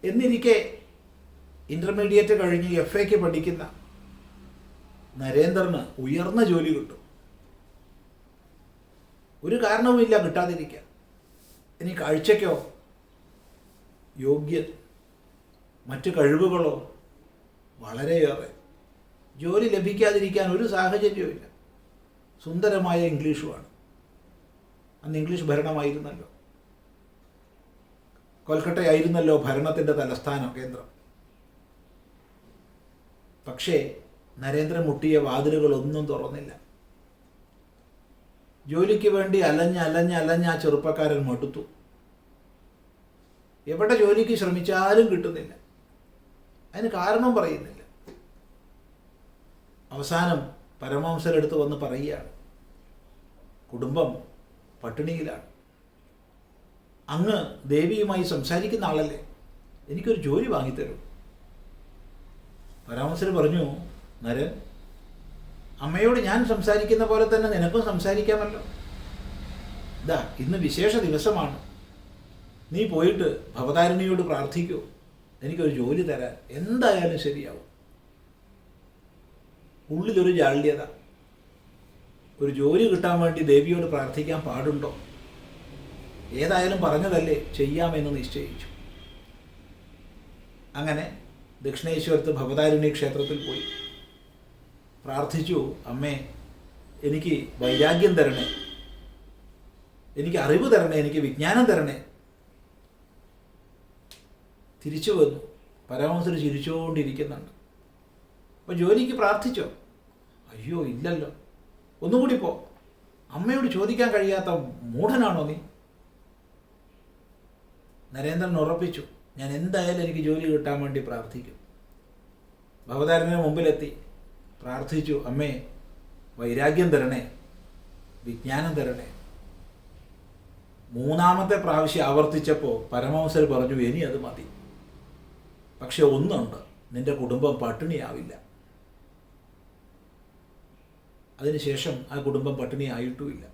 എന്നിരിക്കെ ഇൻ്റർമീഡിയറ്റ് കഴിഞ്ഞ് FAക്ക് പഠിക്കുന്ന നരേന്ദ്രന് ഉയർന്ന ജോലി കിട്ടും. ഒരു കാരണവുമില്ല കിട്ടാതിരിക്കാൻ. ഇനി കാഴ്ചയ്ക്കോ യോഗ്യൻ, മറ്റ് കഴിവുകളോ വളരെയേറെ. ജോലി ലഭിക്കാതിരിക്കാൻ ഒരു സാഹചര്യവുമില്ല. സുന്ദരമായ ഇംഗ്ലീഷുമാണ്. അന്ന് ഇംഗ്ലീഷ് ഭരണമായിരുന്നല്ലോ. കൊൽക്കട്ടയായിരുന്നല്ലോ ഭരണത്തിൻ്റെ തലസ്ഥാനം, കേന്ദ്രം. പക്ഷേ നരേന്ദ്രൻ മുട്ടിയ വാതിലുകളൊന്നും തുറന്നില്ല. ജോലിക്ക് വേണ്ടി അലഞ്ഞ് ആ ചെറുപ്പക്കാരൻ മടുത്തു. എവിടെ ജോലിക്ക് ശ്രമിച്ചാലും കിട്ടുന്നില്ല. അതിന് കാരണം പറയുന്നില്ല. അവസാനം പരമഹംസരെടുത്ത് വന്ന് പറയുകയാണ്, കുടുംബം പട്ടിണിയിലാണ്. അങ്ങ് ദേവിയുമായി സംസാരിക്കുന്ന ആളല്ലേ, എനിക്കൊരു ജോലി വാങ്ങിത്തരൂ. പരമഹംസർ പറഞ്ഞു, നരൻ, അമ്മയോട് ഞാൻ സംസാരിക്കുന്ന പോലെ തന്നെ നിനക്കും സംസാരിക്കാമല്ലോ. ഇതാ ഇന്ന് വിശേഷ ദിവസമാണ്. നീ പോയിട്ട് ഭവതാരിണിയോട് പ്രാർത്ഥിക്കൂ, എനിക്കൊരു ജോലി തരാൻ. എന്തായാലും ശരിയാവും. ഉള്ളിലൊരു ജാള്യത. ഒരു ജോലി കിട്ടാൻ വേണ്ടി ദേവിയോട് പ്രാർത്ഥിക്കാൻ പാടുണ്ടോ? ഏതായാലും പറഞ്ഞതല്ലേ, ചെയ്യാമെന്ന് നിശ്ചയിച്ചു. അങ്ങനെ ദക്ഷിണേശ്വരത്ത് ഭവതാരിണി ക്ഷേത്രത്തിൽ പോയി പ്രാർത്ഥിച്ചു, അമ്മേ എനിക്ക് വൈരാഗ്യം തരണേ, എനിക്ക് അറിവ് തരണേ, എനിക്ക് വിജ്ഞാനം തരണേ. തിരിച്ചു വന്നു. പരമഹംസർ ചിരിച്ചുകൊണ്ടിരിക്കുന്നുണ്ട്. അപ്പോൾ ജോലിക്ക് പ്രാർത്ഥിച്ചോ? അയ്യോ ഇല്ലല്ലോ. ഒന്നുകൂടി പോ. അമ്മയോട് ചോദിക്കാൻ കഴിയാത്ത മൂഢനാണോ നീ? നരേന്ദ്രൻ ഉറപ്പിച്ചു, ഞാൻ എന്തായാലും എനിക്ക് ജോലി കിട്ടാൻ വേണ്ടി പ്രാർത്ഥിക്കും. ഭവതാരന് മുമ്പിലെത്തി പ്രാർത്ഥിച്ചു, അമ്മേ വൈരാഗ്യം തരണേ, വിജ്ഞാനം തരണേ. മൂന്നാമത്തെ പ്രാവശ്യം ആവർത്തിച്ചപ്പോൾ പരമഹംസർ പറഞ്ഞു, ഇനി അത് മതി. പക്ഷെ ഒന്നുണ്ട്, നിന്റെ കുടുംബം പട്ടിണിയാവില്ല. അതിനുശേഷം ആ കുടുംബം പട്ടിണിയായിട്ടുമില്ല.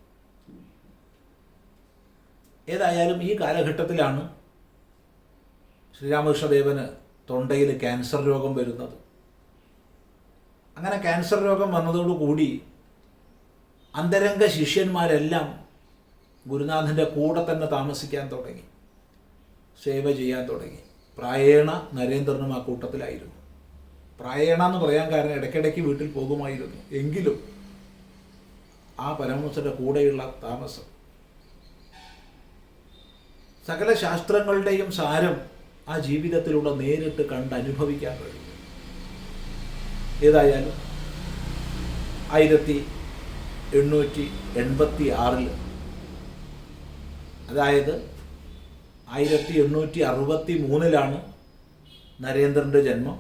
ഏതായാലും ഈ കാലഘട്ടത്തിലാണ് ശ്രീരാമകൃഷ്ണദേവന് തൊണ്ടയിൽ ക്യാൻസർ രോഗം വരുന്നത്. അങ്ങനെ ക്യാൻസർ രോഗം വന്നതോടുകൂടി അന്തരംഗ ശിഷ്യന്മാരെല്ലാം ഗുരുനാഥൻ്റെ കൂടെ തന്നെ താമസിക്കാൻ തുടങ്ങി, സേവ ചെയ്യാൻ തുടങ്ങി. പ്രായേണ നരേന്ദ്രനും ആ കൂട്ടത്തിലായിരുന്നു. പ്രായേണ എന്ന് പറയാൻ കാരണം ഇടയ്ക്കിടയ്ക്ക് വീട്ടിൽ പോകുമായിരുന്നു. എങ്കിലും ആ പരമഹംസരുടെ കൂടെയുള്ള താമസം, സകല ശാസ്ത്രങ്ങളുടെയും സാരം ആ ജീവിതത്തിലൂടെ നേരിട്ട് കണ്ടനുഭവിക്കാൻ കഴിയും. ഏതായാലും 1886 അതായത് 1863 നരേന്ദ്രൻ്റെ ജന്മം.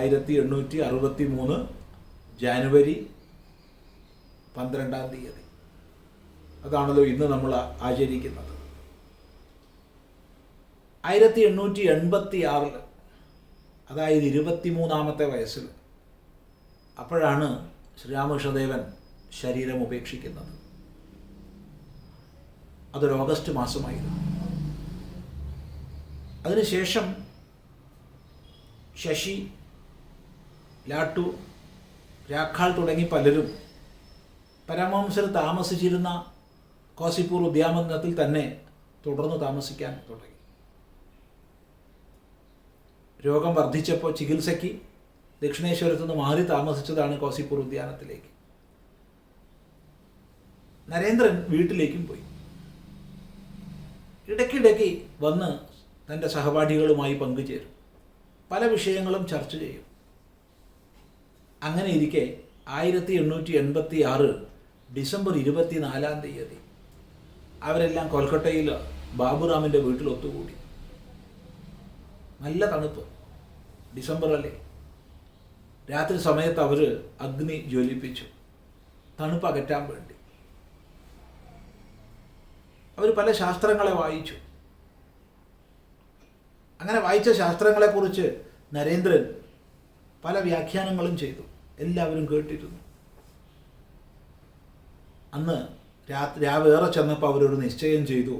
1863 ജാനുവരി 12 അതാണല്ലോ ഇന്ന് നമ്മൾ ആചരിക്കുന്നത്. 1886 അതായത് 23-ാമത്തെ വയസ്സിൽ അപ്പോഴാണ് ശ്രീരാമകൃഷ്ണദേവൻ ശരീരം ഉപേക്ഷിക്കുന്നത്. അതൊരു ഓഗസ്റ്റ് മാസമായിരുന്നു. അതിനുശേഷം ശശി, ലാട്ടു, രാഖാൾ തുടങ്ങി പലരും പരമഹംസർ താമസിച്ചിരുന്ന കോസിപ്പൂർ ഉദ്യാനത്തിൽ തന്നെ തുടർന്ന് താമസിക്കാൻ തുടങ്ങി. രോഗം വർദ്ധിച്ചപ്പോൾ ചികിത്സയ്ക്ക് ദക്ഷിണേശ്വരത്തു നിന്ന് മാറി താമസിച്ചതാണ് കോസിപ്പൂർ ഉദ്യാനത്തിലേക്ക്. നരേന്ദ്രൻ വീട്ടിലേക്കും പോയി. ഇടയ്ക്കിടയ്ക്ക് വന്ന് തൻ്റെ സഹപാഠികളുമായി പങ്കുചേരും, പല വിഷയങ്ങളും ചർച്ച ചെയ്യും. അങ്ങനെ ഇരിക്കെ 1886 ഡിസംബർ 24 അവരെല്ലാം കൊൽക്കട്ടയിൽ ബാബുറാമിൻ്റെ വീട്ടിൽ ഒത്തുകൂടി. നല്ല തണുപ്പ്, ഡിസംബർ അല്ലേ. രാത്രി സമയത്ത് അവർ അഗ്നി ജ്വലിപ്പിച്ചു, തണുപ്പ് അകറ്റാൻ വേണ്ടി. അവർ പല ശാസ്ത്രങ്ങളെ വായിച്ചു. അങ്ങനെ വായിച്ച ശാസ്ത്രങ്ങളെക്കുറിച്ച് നരേന്ദ്രൻ പല വ്യാഖ്യാനങ്ങളും ചെയ്തു. എല്ലാവരും കേട്ടിരുന്നു. അന്ന് രാവേറെ ചെന്നപ്പോൾ അവരൊരു നിശ്ചയം ചെയ്തു,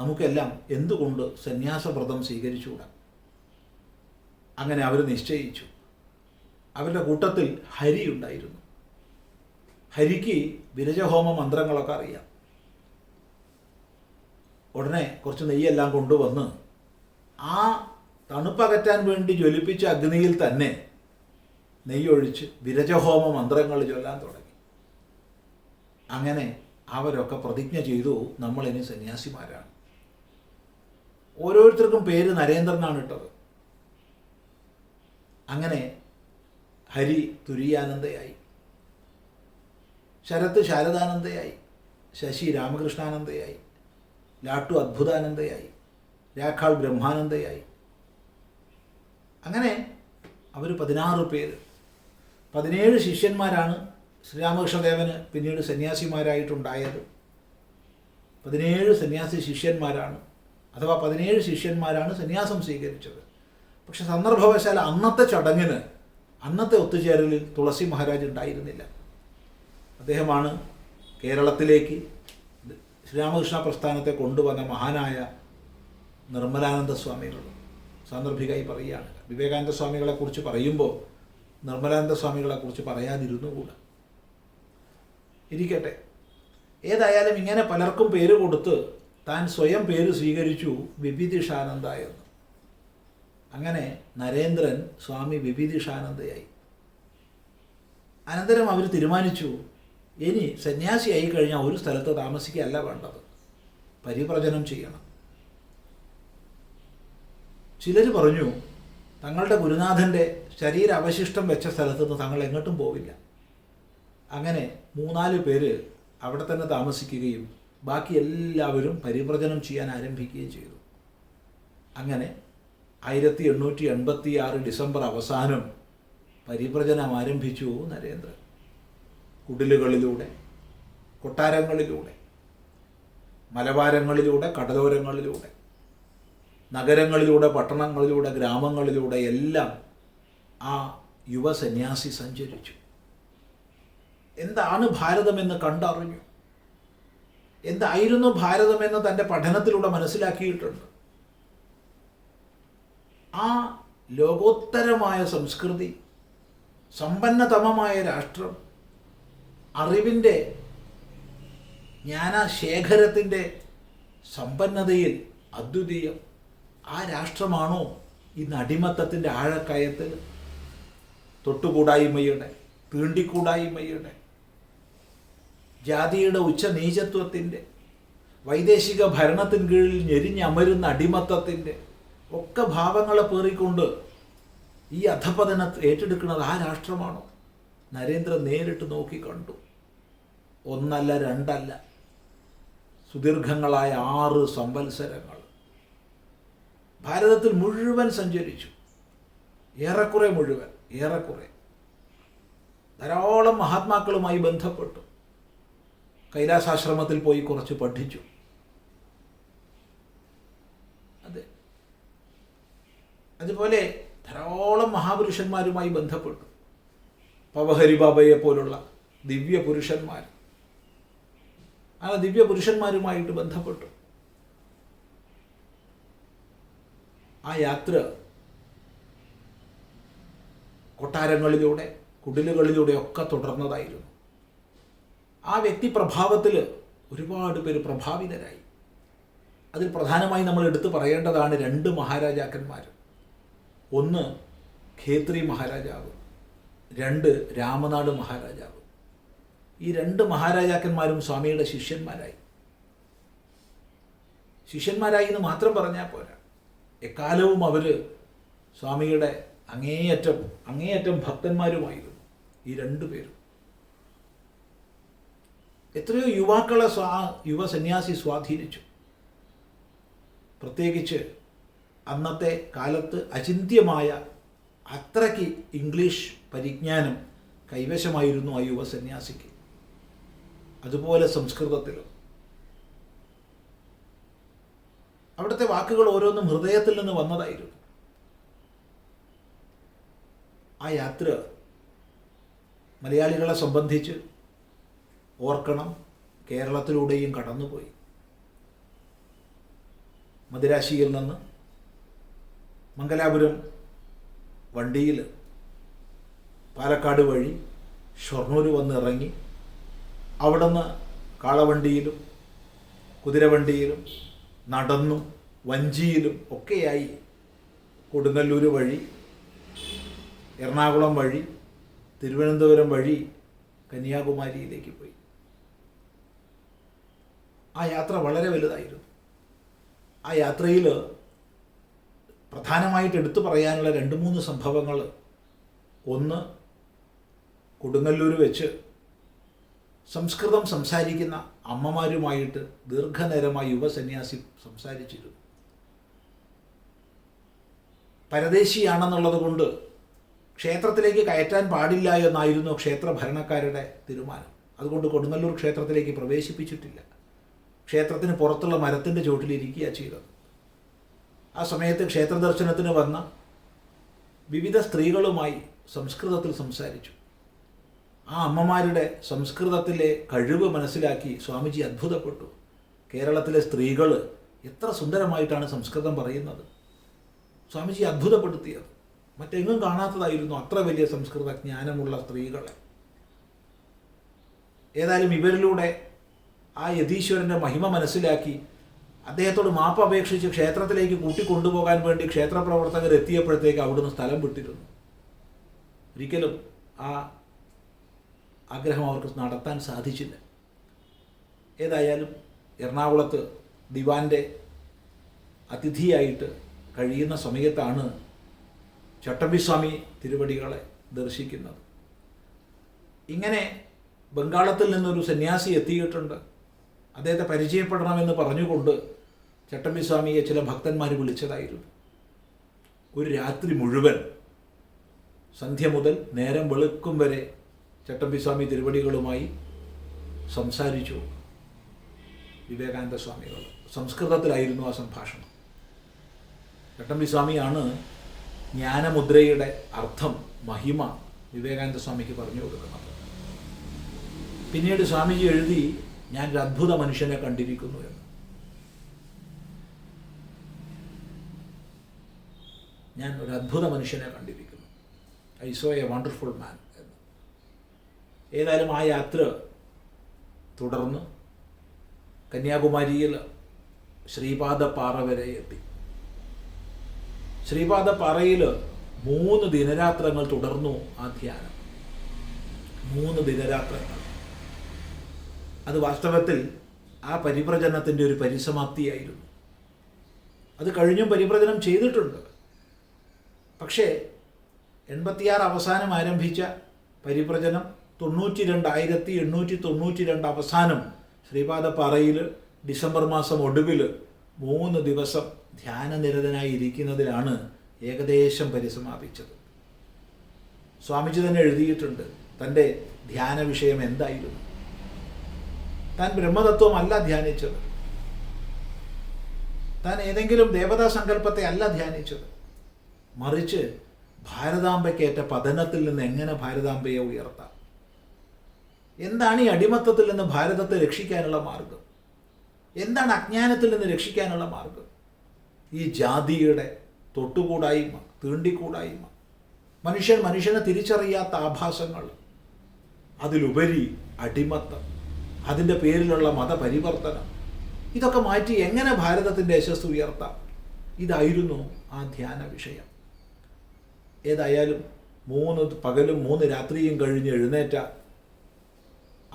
നമുക്കെല്ലാം എന്തുകൊണ്ട് സന്യാസവ്രതം സ്വീകരിച്ചുകൂടാ. അങ്ങനെ അവർ നിശ്ചയിച്ചു. അവരുടെ കൂട്ടത്തിൽ ഹരി ഉണ്ടായിരുന്നു. ഹരിക്ക് വിരജഹോമ മന്ത്രങ്ങളൊക്കെ അറിയാം. ഉടനെ കുറച്ച് നെയ്യെല്ലാം കൊണ്ടുവന്ന് ആ തണുപ്പകറ്റാൻ വേണ്ടി ജ്വലിപ്പിച്ച അഗ്നിയിൽ തന്നെ നെയ്യൊഴിച്ച് വിരജഹോമ മന്ത്രങ്ങൾ ചൊല്ലാൻ തുടങ്ങി. അങ്ങനെ അവരൊക്കെ പ്രതിജ്ഞ ചെയ്തു, നമ്മളിനി സന്യാസിമാരാണ്. ഓരോരുത്തർക്കും പേര് നരേന്ദ്രനാണ് ഇട്ടത്. അങ്ങനെ ഹരി തുരീയാനന്ദയായി, ശരത്ത് ശാരദാനന്ദയായി, ശശി രാമകൃഷ്ണാനന്ദയായി, ലാട്ടു അദ്ഭുതാനന്ദയായി, രാഖാൾ ബ്രഹ്മാനന്ദയായി. അങ്ങനെ അവർ 16 പേര്, 17 ശിഷ്യന്മാരാണ് ശ്രീരാമകൃഷ്ണദേവന് പിന്നീട് സന്യാസിമാരായിട്ടുണ്ടായത്. 17 സന്യാസി ശിഷ്യന്മാരാണ്, അഥവാ 17 ശിഷ്യന്മാരാണ് സന്യാസം സ്വീകരിച്ചത്. പക്ഷെ സന്ദർഭവശാൽ അന്നത്തെ ചടങ്ങിന്, അന്നത്തെ ഒത്തുചേരലിൽ തുളസി മഹാരാജ് ഉണ്ടായിരുന്നില്ല. അദ്ദേഹമാണ് കേരളത്തിലേക്ക് ശ്രീരാമകൃഷ്ണ പ്രസ്ഥാനത്തെ കൊണ്ടുവന്ന മഹാനായ നിർമ്മലാനന്ദ സ്വാമികൾ. സാന്ദർഭികമായി പറയുകയാണ്. വിവേകാനന്ദ സ്വാമികളെക്കുറിച്ച് പറയുമ്പോൾ നിർമ്മലാനന്ദ സ്വാമികളെക്കുറിച്ച് പറയാതിരുന്നുകൂടാ. ഇരിക്കട്ടെ, ഏതായാലും ഇങ്ങനെ പലർക്കും പേര് കൊടുത്ത് താൻ സ്വയം പേര് സ്വീകരിച്ചു വിഭീതിഷാനന്ദ എന്ന്. അങ്ങനെ നരേന്ദ്രൻ സ്വാമി വിഭീതിഷാനന്ദയായി. അനന്തരം അവർ തീരുമാനിച്ചു, ഇനി സന്യാസിയായി കഴിഞ്ഞാൽ ഒരു സ്ഥലത്ത് താമസിക്കുകയല്ല വേണ്ടത്, പരിവ്രജനം ചെയ്യണം. ചിലർ പറഞ്ഞു, തങ്ങളുടെ ഗുരുനാഥൻ്റെ ശരീരാവശിഷ്ടം വെച്ച സ്ഥലത്ത് നിന്ന് തങ്ങൾ എങ്ങോട്ടും പോവില്ല. അങ്ങനെ 3-4 പേര് അവിടെ തന്നെ താമസിക്കുകയും ബാക്കി എല്ലാവരും പരിവ്രജനം ചെയ്യാൻ ആരംഭിക്കുകയും ചെയ്തു. അങ്ങനെ 1886 ഡിസംബർ അവസാനം പരിവ്രജനം ആരംഭിച്ചു നരേന്ദ്രൻ. കുടിലുകളിലൂടെ, കൊട്ടാരങ്ങളിലൂടെ, മലബാരങ്ങളിലൂടെ, കടലോരങ്ങളിലൂടെ, നഗരങ്ങളിലൂടെ, പട്ടണങ്ങളിലൂടെ, ഗ്രാമങ്ങളിലൂടെ എല്ലാം ആ യുവസന്യാസി സഞ്ചരിച്ചു. എന്താണ് ഭാരതമെന്ന് കണ്ടറിഞ്ഞു. എന്തായിരുന്നു ഭാരതമെന്ന് തൻ്റെ പഠനത്തിലൂടെ മനസ്സിലാക്കിയിട്ടുണ്ട്. ആ ലോകോത്തരമായ സംസ്കൃതി, സമ്പന്നതമമായ രാഷ്ട്രം, അറിവിൻ്റെ ജ്ഞാനശേഖരത്തിൻ്റെ സമ്പന്നതയിൽ അദ്വിതീയം, ആ രാഷ്ട്രമാണോ ഇന്ന് അടിമത്തത്തിൻ്റെ ആഴക്കയത്തിൽ, തൊട്ടുകൂടായ്മയുടെ, തീണ്ടിക്കൂടായ്മയുടെ, ജാതിയുടെ ഉച്ചനീചത്വത്തിൻ്റെ, വൈദേശിക ഭരണത്തിന് കീഴിൽ ഞെരിഞ്ഞമരുന്ന അടിമത്തത്തിൻ്റെ ഒക്കെ ഭാവങ്ങളെ പേറിക്കൊണ്ട് ഈ അധപതനത്തെ ഏറ്റെടുക്കുന്നത് ആ രാഷ്ട്രമാണോ? നരേന്ദ്രൻ നേരിട്ട് നോക്കി കണ്ടു. 1 അല്ല 2 അല്ല, സുദീർഘങ്ങളായ 6 സംവത്സരങ്ങൾ ഭാരതത്തിൽ മുഴുവൻ സഞ്ചരിച്ചു. ഏറെക്കുറെ മുഴുവൻ, ഏറെക്കുറെ ധാരാളം മഹാത്മാക്കളുമായി ബന്ധപ്പെട്ടു. കൈലാസാശ്രമത്തിൽ പോയി കുറച്ച് പഠിച്ചു. അതെ, അതുപോലെ ധാരാളം മഹാപുരുഷന്മാരുമായി ബന്ധപ്പെട്ടു. പവഹരി ബാബയെ പോലുള്ള ദിവ്യ പുരുഷന്മാർ, ആ ദിവ്യ പുരുഷന്മാരുമായിട്ട് ബന്ധപ്പെട്ടു. ആ യാത്ര കൊട്ടാരങ്ങളിലൂടെ, കുടിലുകളിലൂടെ ഒക്കെ തുടർന്നതായിരുന്നു. ആ വ്യക്തി പ്രഭാവത്തിൽ ഒരുപാട് പേര് പ്രഭാവിതരായി. അതിൽ പ്രധാനമായി നമ്മൾ എടുത്തു പറയേണ്ടതാണ് 2 മഹാരാജാക്കന്മാർ. ഒന്ന് ഖേത്രി മഹാരാജാവ്, 2 രാമനാട് മഹാരാജാവ്. ഈ 2 മഹാരാജാക്കന്മാരും സ്വാമിയുടെ ശിഷ്യന്മാരായി. ശിഷ്യന്മാരായി എന്ന് മാത്രം പറഞ്ഞാൽ പോരാ, എക്കാലവും അവർ സ്വാമിയുടെ അങ്ങേയറ്റം ഭക്തന്മാരുമായിരുന്നു ഈ 2 പേരും. എത്രയോ യുവാക്കളെ യുവ സന്യാസി സ്വാധീനിച്ചു. പ്രത്യേകിച്ച് അന്നത്തെ കാലത്ത് അചിന്ത്യമായ അത്രയ്ക്ക് ഇംഗ്ലീഷ് പരിജ്ഞാനം കൈവശമായിരുന്നു ആ യുവ സന്യാസിക്ക്. അതുപോലെ സംസ്കൃതത്തിലും അവിടുത്തെ വാക്കുകൾ ഓരോന്നും ഹൃദയത്തിൽ നിന്ന് വന്നതായിരുന്നു. ആ യാത്ര മലയാളികളെ സംബന്ധിച്ച് ഓർക്കണം, കേരളത്തിലൂടെയും കടന്നുപോയി. മദിരാശിയിൽ നിന്ന് മംഗലാപുരം വണ്ടിയിൽ പാലക്കാട് വഴി ഷൊർണൂർ വന്ന് ഇറങ്ങി അവിടെ നിന്ന് കാളവണ്ടിയിലും കുതിരവണ്ടിയിലും നടന്നും വഞ്ചിയിലും ഒക്കെയായി കൊടുങ്ങല്ലൂർ വഴി എറണാകുളം വഴി തിരുവനന്തപുരം വഴി കന്യാകുമാരിയിലേക്ക് പോയി. ആ യാത്ര വളരെ വലുതായിരുന്നു. ആ യാത്രയിൽ പ്രധാനമായിട്ട് എടുത്തു പറയാനുള്ള 2-3 സംഭവങ്ങൾ. ഒന്ന്, കൊടുങ്ങല്ലൂർ വെച്ച് സംസ്കൃതം സംസാരിക്കുന്ന അമ്മമാരുമായിട്ട് ദീർഘനേരമായി യുവസന്യാസി സംസാരിച്ചിരുന്നു. പരദേശിയാണെന്നുള്ളത് കൊണ്ട് ക്ഷേത്രത്തിലേക്ക് കയറ്റാൻ പാടില്ല എന്നായിരുന്നു ക്ഷേത്ര ഭരണക്കാരുടെ തീരുമാനം. അതുകൊണ്ട് കൊടുങ്ങല്ലൂർ ക്ഷേത്രത്തിലേക്ക് പ്രവേശിപ്പിച്ചിട്ടില്ല. ക്ഷേത്രത്തിന് പുറത്തുള്ള മരത്തിൻ്റെ ചുവട്ടിലിരിക്കുകയാണ് ചെയ്തത്. ആ സമയത്ത് ക്ഷേത്ര ദർശനത്തിന് വന്ന വിവിധ സ്ത്രീകളുമായി സംസ്കൃതത്തിൽ സംസാരിച്ചു. ആ അമ്മമാരുടെ സംസ്കൃതത്തിലെ കഴിവ് മനസ്സിലാക്കി സ്വാമിജി അത്ഭുതപ്പെട്ടു. കേരളത്തിലെ സ്ത്രീകൾ എത്ര സുന്ദരമായിട്ടാണ് സംസ്കൃതം പറയുന്നത്. സ്വാമിജി അത്ഭുതപ്പെടുത്തിയത്. മറ്റെങ്ങും കാണാത്തതായിരുന്നു അത്ര വലിയ സംസ്കൃത ജ്ഞാനമുള്ള സ്ത്രീകളെ. ഏതായാലും ഇവരിലൂടെ ആ യതീശ്വരൻ്റെ മഹിമ മനസ്സിലാക്കി അദ്ദേഹത്തോട് മാപ്പ് അപേക്ഷിച്ച് ക്ഷേത്രത്തിലേക്ക് കൂട്ടിക്കൊണ്ടുപോകാൻ വേണ്ടി ക്ഷേത്രപ്രവർത്തകർ എത്തിയപ്പോഴത്തേക്ക് അവിടുന്ന് സ്ഥലം വിട്ടിരുന്നു. ഒരിക്കലും ആ ആഗ്രഹം അവർക്ക് നടത്താൻ സാധിച്ചില്ല. ഏതായാലും എറണാകുളത്ത് ദിവാൻ്റെ അതിഥിയായിട്ട് കഴിയുന്ന സമയത്താണ് ചട്ടമ്പിസ്വാമി തിരുവടികളെ ദർശിക്കുന്നത്. ഇങ്ങനെ ബംഗാളത്തിൽ നിന്നൊരു സന്യാസി എത്തിയിട്ടുണ്ട്, അദ്ദേഹത്തെ പരിചയപ്പെടണമെന്ന് പറഞ്ഞുകൊണ്ട് ചട്ടമ്പിസ്വാമിയെ ചില ഭക്തന്മാർ വിളിച്ചതായിരുന്നു. ഒരു രാത്രി മുഴുവൻ സന്ധ്യ മുതൽ നേരം വെളുക്കും വരെ ചട്ടമ്പിസ്വാമി തിരുവടികളുമായി സംസാരിച്ചു വിവേകാനന്ദ സ്വാമികൾ. സംസ്കൃതത്തിലായിരുന്നു ആ സംഭാഷണം. ചട്ടമ്പിസ്വാമിയാണ് ജ്ഞാനമുദ്രയുടെ അർത്ഥം, മഹിമ വിവേകാനന്ദ സ്വാമിക്ക് പറഞ്ഞു കൊടുക്കുന്നത്. പിന്നീട് സ്വാമിജി എഴുതി, ഞാൻ ഒരു അത്ഭുത മനുഷ്യനെ കണ്ടിരിക്കുന്നു എന്ന്. ഞാൻ ഒരു അത്ഭുത മനുഷ്യനെ കണ്ടിരിക്കുന്നു, ഐ സോ എ വണ്ടർഫുൾ മാൻ എന്ന്. ഏതായാലും ആ യാത്ര തുടർന്ന് കന്യാകുമാരിയിൽ ശ്രീപാദപ്പാറ വരെ എത്തി. ശ്രീപാദപ്പാറയിൽ 3 ദിനരാത്രങ്ങൾ തുടർന്നു ആ ധ്യാനം. 3 ദിനരാത്രങ്ങൾ. അത് വാസ്തവത്തിൽ ആ പരിവ്രജനത്തിൻ്റെ ഒരു പരിസമാപ്തിയായിരുന്നു. അത് കഴിഞ്ഞും പരിവ്രജനം ചെയ്തിട്ടുണ്ട്. പക്ഷേ 86 അവസാനം ആരംഭിച്ച പരിവ്രജനം 92,892 അവസാനം ശ്രീപാദപ്പാറയിൽ ഡിസംബർ മാസം ഒടുവിൽ 3 ദിവസം ധ്യാനനിരതനായി ഇരിക്കുന്നതിലാണ് ഏകദേശം പരിസമാപിച്ചത്. സ്വാമിജി തന്നെ എഴുതിയിട്ടുണ്ട് തൻ്റെ ധ്യാന വിഷയം എന്തായിരുന്നു. താൻ ബ്രഹ്മതത്വമല്ല ധ്യാനിച്ചത്, താൻ ഏതെങ്കിലും ദേവതാ സങ്കല്പത്തെ അല്ല ധ്യാനിച്ചത്, മറിച്ച് ഭാരതാംബയ്ക്കേറ്റ പതനത്തിൽ നിന്ന് എങ്ങനെ ഭാരതാംബയെ ഉയർത്താം, എന്താണ് ഈ അടിമത്തത്തിൽ നിന്ന് ഭാരതത്തെ രക്ഷിക്കാനുള്ള മാർഗം, എന്താണ് അജ്ഞാനത്തിൽ നിന്ന് രക്ഷിക്കാനുള്ള മാർഗം. ഈ ജാതിയുടെ തൊട്ടുകൂടായ്മ, തീണ്ടിക്കൂടായ്മ, മനുഷ്യനെ തിരിച്ചറിയാത്ത ആഭാസങ്ങൾ, അതിലുപരി അടിമത്തം, അതിൻ്റെ പേരിലുള്ള മതപരിവർത്തനം, ഇതൊക്കെ മാറ്റി എങ്ങനെ ഭാരതത്തിൻ്റെ യശസ് ഉയർത്താം, ഇതായിരുന്നു ആ ധ്യാന വിഷയം. ഏതായാലും 3 പകലും 3 രാത്രിയും കഴിഞ്ഞ് എഴുന്നേറ്റ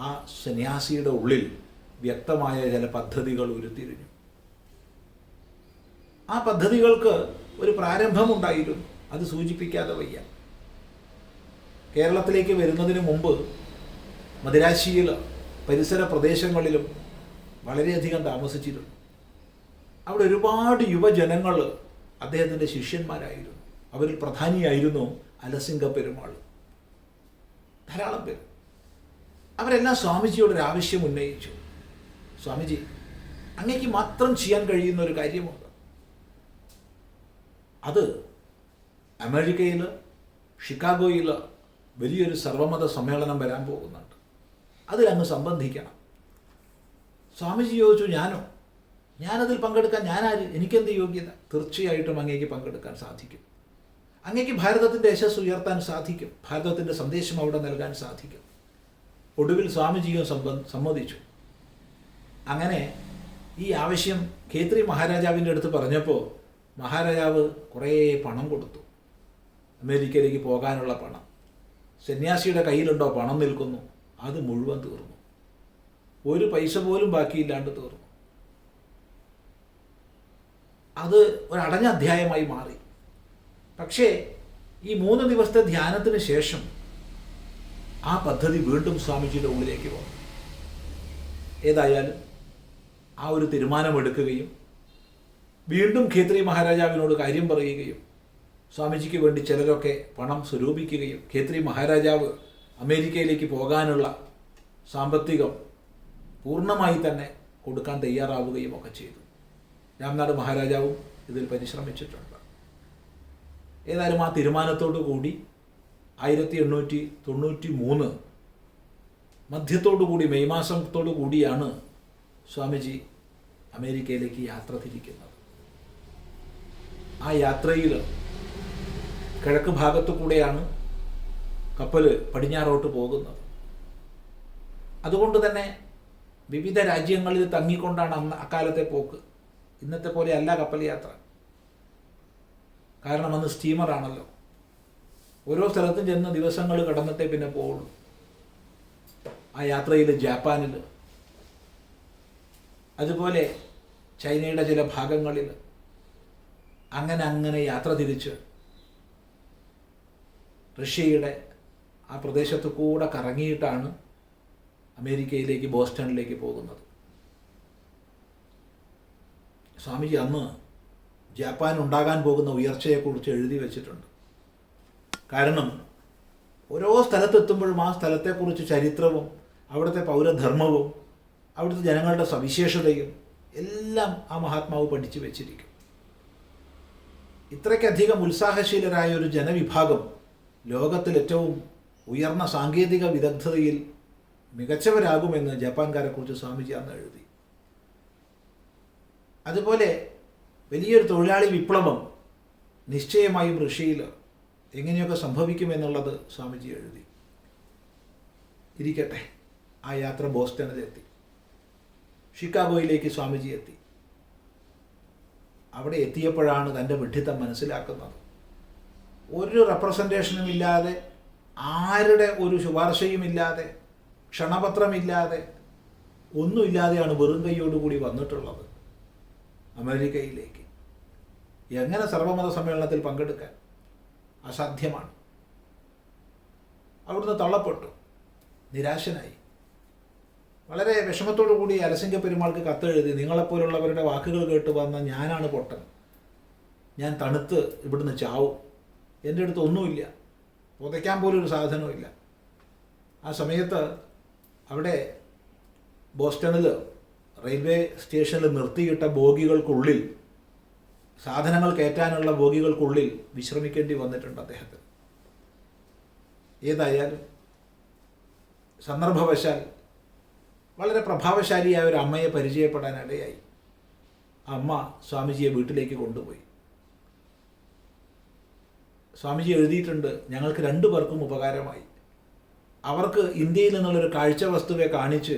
ആ സന്യാസിയുടെ ഉള്ളിൽ വ്യക്തമായ ചില പദ്ധതികൾ ഉരുത്തിരിഞ്ഞു. ആ പദ്ധതികൾക്ക് ഒരു പ്രാരംഭമുണ്ടായിരുന്നു, അത് സൂചിപ്പിക്കാതെ വയ്യ. കേരളത്തിലേക്ക് വരുന്നതിന് മുമ്പ് മദിരാശിയിൽ പരിസര പ്രദേശങ്ങളിലും വളരെയധികം താമസിച്ചിരുന്നു. അവിടെ ഒരുപാട് യുവജനങ്ങൾ അദ്ദേഹത്തിൻ്റെ ശിഷ്യന്മാരായിരുന്നു. അവരിൽ പ്രധാനിയായിരുന്നു അലസിംഗ പെരുമാൾ. ധാരാളം പേർ. അവരെല്ലാം സ്വാമിജിയോട് ഒരു ആവശ്യം ഉന്നയിച്ചു. സ്വാമിജി, അങ്ങേക്ക് മാത്രം ചെയ്യാൻ കഴിയുന്ന ഒരു കാര്യമുണ്ട്. അത് അമേരിക്കയിൽ ഷിക്കാഗോയിൽ വലിയൊരു സർവമത സമ്മേളനം വരാൻ പോകുന്നുണ്ട്, അതിലങ്ങ് സംബന്ധിക്കണം. സ്വാമിജി ചോദിച്ചു, ഞാനതിൽ പങ്കെടുക്കാൻ ഞാനാര്, എനിക്കെന്ത് യോഗ്യത? തീർച്ചയായിട്ടും അങ്ങേക്ക് പങ്കെടുക്കാൻ സാധിക്കും. അങ്ങേക്ക് ഭാരതത്തിൻ്റെ യശസ് ഉയർത്താൻ സാധിക്കും, ഭാരതത്തിൻ്റെ സന്ദേശം അവിടെ നൽകാൻ സാധിക്കും. ഒടുവിൽ സ്വാമിജിയും സമ്മതിച്ചു. അങ്ങനെ ഈ ആവശ്യം ഖേത്രി മഹാരാജാവിൻ്റെ അടുത്ത് പറഞ്ഞപ്പോൾ മഹാരാജാവ് കുറേ പണം കൊടുത്തു. അമേരിക്കയിലേക്ക് പോകാനുള്ള പണം. സന്യാസിയുടെ കയ്യിലുണ്ടോ പണം നിൽക്കുന്നു, അത് മുഴുവൻ തീർന്നു. ഒരു പൈസ പോലും ബാക്കിയില്ലാണ്ട് തീർന്നു. അത് ഒരടഞ്ഞ അധ്യായമായി മാറി. പക്ഷേ ഈ 3 ദിവസത്തെ ധ്യാനത്തിന് ശേഷം ആ പദ്ധതി വീണ്ടും സ്വാമിജിയുടെ ഉള്ളിലേക്ക് വന്നു. ഏതായാലും ആ ഒരു തീരുമാനമെടുക്കുകയും വീണ്ടും ഖേത്രി മഹാരാജാവിനോട് കാര്യം പറയുകയും സ്വാമിജിക്ക് വേണ്ടി ചിലരൊക്കെ പണം സ്വരൂപിക്കുകയും ഖേത്രി മഹാരാജാവ് അമേരിക്കയിലേക്ക് പോകാനുള്ള സാമ്പത്തികം പൂർണ്ണമായി തന്നെ കൊടുക്കാൻ തയ്യാറാവുകയും ഒക്കെ ചെയ്തു. രാംനാട് മഹാരാജാവും ഇതിൽ പരിശ്രമിച്ചിട്ടുണ്ട്. ഏതായാലും ആ തീരുമാനത്തോടു കൂടി 1893 മധ്യത്തോടു കൂടി, മെയ് മാസത്തോടു കൂടിയാണ് സ്വാമിജി അമേരിക്കയിലേക്ക് യാത്ര തിരിക്കുന്നത്. ആ യാത്രയിൽ കിഴക്ക് ഭാഗത്തു കൂടെയാണ് കപ്പൽ പടിഞ്ഞാറോട്ട് പോകുന്നത്. അതുകൊണ്ട് തന്നെ വിവിധ രാജ്യങ്ങളിൽ തങ്ങിക്കൊണ്ടാണ് അക്കാലത്തെ പോക്ക്. ഇന്നത്തെ പോലെ അല്ല കപ്പൽ യാത്ര. കാരണം അന്ന് സ്റ്റീമറാണല്ലോ. ഓരോ സ്ഥലത്തും ചെന്ന് ദിവസങ്ങൾ കടന്നിട്ടേ പിന്നെ പോവുള്ളൂ. ആ യാത്രയിൽ ജാപ്പാനിൽ, അതുപോലെ ചൈനയുടെ ചില ഭാഗങ്ങളിൽ അങ്ങനെ യാത്ര തിരിച്ച് റഷ്യയുടെ ആ പ്രദേശത്തു കൂടെ കറങ്ങിയിട്ടാണ് അമേരിക്കയിലേക്ക്, ബോസ്റ്റണിലേക്ക് പോകുന്നത്. സ്വാമിജി അന്ന് ജാപ്പാൻ ഉണ്ടാകാൻ പോകുന്ന ഉയർച്ചയെക്കുറിച്ച് എഴുതി വച്ചിട്ടുണ്ട്. കാരണം ഓരോ സ്ഥലത്തെത്തുമ്പോഴും ആ സ്ഥലത്തെക്കുറിച്ച് ചരിത്രവും അവിടുത്തെ പൗരധർമ്മവും അവിടുത്തെ ജനങ്ങളുടെ സവിശേഷതയും എല്ലാം ആ മഹാത്മാവ് പഠിച്ചു വെച്ചിരിക്കും. ഇത്രയ്ക്കധികം ഉത്സാഹശീലരായ ഒരു ജനവിഭാഗം ലോകത്തിൽ ഏറ്റവും ഉയർന്ന സാങ്കേതിക വിദഗ്ധതയിൽ മികച്ചവരാകുമെന്ന് ജപ്പാൻകാരെക്കുറിച്ച് സ്വാമിജി അന്ന് എഴുതി. അതുപോലെ വലിയൊരു തൊഴിലാളി വിപ്ലവം നിശ്ചയമായും റഷ്യയിൽ എങ്ങനെയൊക്കെ സംഭവിക്കുമെന്നുള്ളത് സ്വാമിജി എഴുതി. ഇരിക്കട്ടെ, ആ യാത്ര ബോസ്റ്റണിലെത്തി. ഷിക്കാഗോയിലേക്ക് സ്വാമിജി എത്തി. അവിടെ എത്തിയപ്പോഴാണ് തൻ്റെ വിഡ്ഢിത്തം മനസ്സിലാക്കുന്നത്. ഒരു റെപ്രസെൻറ്റേഷനും ഇല്ലാതെ, ആരുടെ ഒരു ശുപാർശയുമില്ലാതെ, ക്ഷണപത്രമില്ലാതെ, ഒന്നുമില്ലാതെയാണ് വെറും കൈയോടുകൂടി വന്നിട്ടുള്ളത് അമേരിക്കയിലേക്ക്. എങ്ങനെ സർവമത സമ്മേളനത്തിൽ പങ്കെടുക്കാൻ? അസാധ്യമാണ്. അവിടുന്ന് തള്ളപ്പെട്ടു. നിരാശനായി. വളരെ വിഷമത്തോടു കൂടി അലസിംഗ പെരുമാൾക്ക് കത്തെഴുതി, നിങ്ങളെപ്പോലുള്ളവരുടെ വാക്കുകൾ കേട്ട് വന്ന ഞാനാണ് പൊട്ടൻ, ഞാൻ തണുത്ത് ഇവിടുന്ന് ചാവും, എൻ്റെ അടുത്ത് ഒന്നുമില്ല, പുതയ്ക്കാൻ പോലും ഒരു സാധനവുമില്ല. ആ സമയത്ത് അവിടെ ബോസ്റ്റണിൽ റെയിൽവേ സ്റ്റേഷനിൽ നിർത്തിയിട്ട ബോഗികൾക്കുള്ളിൽ, സാധനങ്ങൾ കയറ്റാനുള്ള ബോഗികൾക്കുള്ളിൽ വിശ്രമിക്കേണ്ടി വന്നിട്ടുണ്ട് അദ്ദേഹത്തിന്. ഏതായാലും സന്ദർഭവശാൽ വളരെ പ്രഭാവശാലിയായ ഒരു അമ്മയെ പരിചയപ്പെടാനിടയായി. അമ്മ സ്വാമിജിയെ വീട്ടിലേക്ക് കൊണ്ടുപോയി. സ്വാമിജി എഴുതിയിട്ടുണ്ട്, ഞങ്ങൾക്ക് 2 പേർക്കും ഉപകാരമായി. അവർക്ക് ഇന്ത്യയിൽ നിന്നുള്ളൊരു കാഴ്ച വസ്തുവെ കാണിച്ച്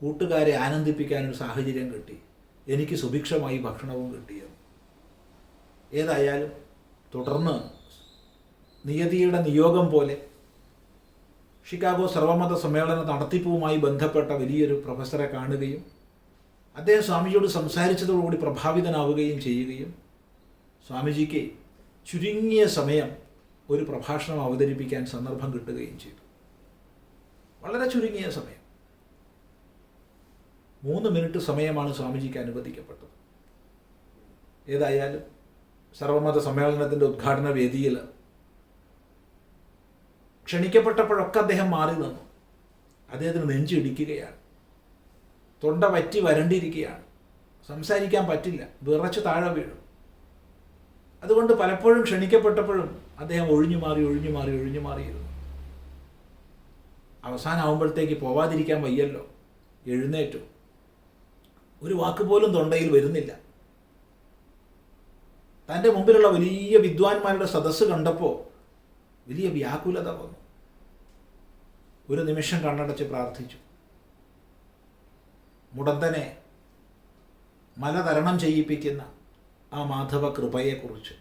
കൂട്ടുകാരെ ആനന്ദിപ്പിക്കാനൊരു സാഹചര്യം കിട്ടി. എനിക്ക് സുഭിക്ഷമായി ഭക്ഷണവും കിട്ടിയത്. ഏതായാലും തുടർന്ന് നിയതിയുടെ നിയോഗം പോലെ ഷിക്കാഗോ സർവമത സമ്മേളന നടത്തിപ്പുമായി ബന്ധപ്പെട്ട വലിയൊരു പ്രൊഫസറെ കാണുകയും അദ്ദേഹം സ്വാമിജിയോട് സംസാരിച്ചതോടുകൂടി പ്രഭാവിതനാവുകയും ചെയ്യുകയും സ്വാമിജിക്ക് ചുരുങ്ങിയ സമയം ഒരു പ്രഭാഷണം അവതരിപ്പിക്കാൻ സന്ദർഭം കിട്ടുകയും ചെയ്തു. വളരെ ചുരുങ്ങിയ സമയം, 3 മിനിറ്റ് സമയമാണ് സ്വാമിജിക്ക് അനുവദിക്കപ്പെട്ടത്. ഏതായാലും സർവമത സമ്മേളനത്തിൻ്റെ ഉദ്ഘാടന വേദിയിൽ ക്ഷണിക്കപ്പെട്ടപ്പോഴൊക്കെ അദ്ദേഹം മാറി നിന്നു. അദ്ദേഹത്തിന് നെഞ്ചിടിക്കുകയാണ്, തൊണ്ട വറ്റി വരണ്ടിരിക്കുകയാണ്, സംസാരിക്കാൻ പറ്റില്ല, വിറച്ച് താഴെ വീഴും. അതുകൊണ്ട് പലപ്പോഴും ക്ഷണിക്കപ്പെട്ടപ്പോഴും അദ്ദേഹം ഒഴിഞ്ഞു മാറിയിരുന്നു. അവസാനമാകുമ്പോഴത്തേക്ക് പോവാതിരിക്കാൻ വയ്യല്ലോ, എഴുന്നേറ്റു. ഒരു വാക്ക് പോലും തൊണ്ടയിൽ വരുന്നില്ല. തൻ്റെ മുമ്പിലുള്ള വലിയ വിദ്വാൻമാരുടെ സദസ്സ് കണ്ടപ്പോൾ വലിയ വ്യാകുലത വന്നു. ഒരു നിമിഷം കണ്ണടച്ച് പ്രാർത്ഥിച്ചു. മുടന്തനെ മല തരണം ചെയ്യിപ്പിക്കുന്ന ആ മാധവ കൃപയെക്കുറിച്ച്.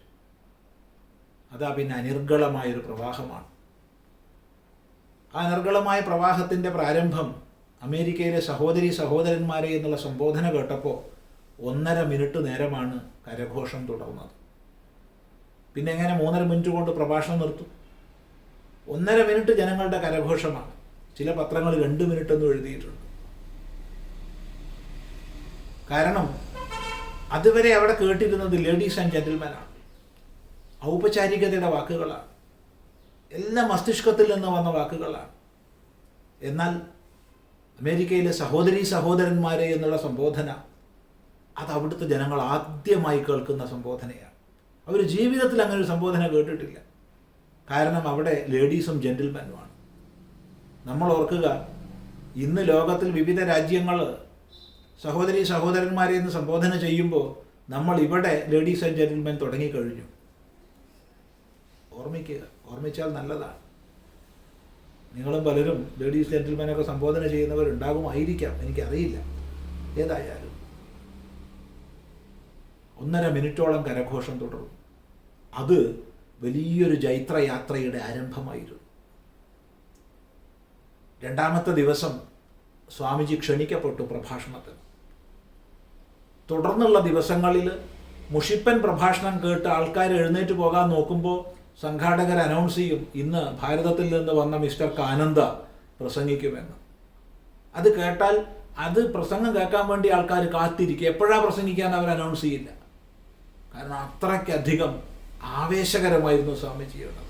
അതാ പിന്നെ അനിർഗളമായൊരു പ്രവാഹമാണ്. ആ അനിർഗളമായ പ്രവാഹത്തിൻ്റെ പ്രാരംഭം അമേരിക്കയിലെ സഹോദരി സഹോദരന്മാരെ എന്നുള്ള സംബോധന കേട്ടപ്പോൾ 1.5 മിനിറ്റ് നേരമാണ് കരഘോഷം തുടർന്നത്. പിന്നെ എങ്ങനെ 3.5 മിനിറ്റ് കൊണ്ട് പ്രഭാഷണം നിർത്തും? 1.5 മിനിറ്റ് ജനങ്ങളുടെ കരഘോഷമാണ്. ചില പത്രങ്ങൾ 2 മിനിറ്റ് എന്ന് എഴുതിയിട്ടുണ്ട്. കാരണം അതുവരെ അവിടെ കേട്ടിരുന്നത് ലേഡീസ് ആൻഡ് ജെന്റിൽമാനാണ്, ഔപചാരികതയുടെ വാക്കുകളാണ്, എല്ലാം മസ്തിഷ്കത്തിൽ നിന്ന് വന്ന വാക്കുകളാണ്. എന്നാൽ അമേരിക്കയിലെ സഹോദരീ സഹോദരന്മാരെ എന്നുള്ള സംബോധന അത് അവിടുത്തെ ജനങ്ങൾ ആദ്യമായി കേൾക്കുന്ന സംബോധനയാണ്. അവർ ജീവിതത്തിൽ അങ്ങനെ ഒരു സംബോധന കേട്ടിട്ടില്ല. കാരണം അവിടെ ലേഡീസും ജെന്റിൽമാനുമാണ്. നമ്മൾ ഓർക്കുക, ഇന്ന് ലോകത്തിൽ വിവിധ രാജ്യങ്ങൾ സഹോദരീ സഹോദരന്മാരെ എന്ന് സംബോധന ചെയ്യുമ്പോൾ നമ്മൾ ഇവിടെ ലേഡീസ് ആൻഡ് ജെന്റിൽമെൻ തുടങ്ങിക്കഴിഞ്ഞു. ഓർമ്മിക്കുക, ഓർമ്മിച്ചാൽ നല്ലതാണ്. നിങ്ങളും പലരും ലേഡീസ് ജെന്റിൽമെനൊക്കെ സംബോധന ചെയ്യുന്നവരുണ്ടാകുമായിരിക്കാം, എനിക്കറിയില്ല. ഏതായാലും 1.5 മിനിറ്റോളം കരഘോഷം തുടർന്നു. അത് വലിയൊരു ജൈത്രയാത്രയുടെ ആരംഭമായിരുന്നു. 2ാമത്തെ ദിവസം സ്വാമിജി ക്ഷണിക്കപ്പെട്ടു പ്രഭാഷണത്തിന്. തുടർന്നുള്ള ദിവസങ്ങളിൽ മുഷിപ്പൻ പ്രഭാഷണം കേട്ട് ആൾക്കാർ എഴുന്നേറ്റ് പോകാൻ നോക്കുമ്പോൾ സംഘാടകർ അനൗൺസ് ചെയ്യും, ഇന്ന് ഭാരതത്തിൽ നിന്ന് വന്ന മിസ്റ്റർ കാനന്ദ പ്രസംഗിക്കുമെന്ന്. അത് കേട്ടാൽ അത് പ്രസംഗം കേൾക്കാൻ വേണ്ടി ആൾക്കാർ കാത്തിരിക്കും. എപ്പോഴാണ് പ്രസംഗിക്കാന്ന് അവർ അനൗൺസ് ചെയ്യില്ല. കാരണം അത്രയ്ക്കധികം ആവേശകരമായിരുന്നു സ്വാമിജിയുള്ളത്.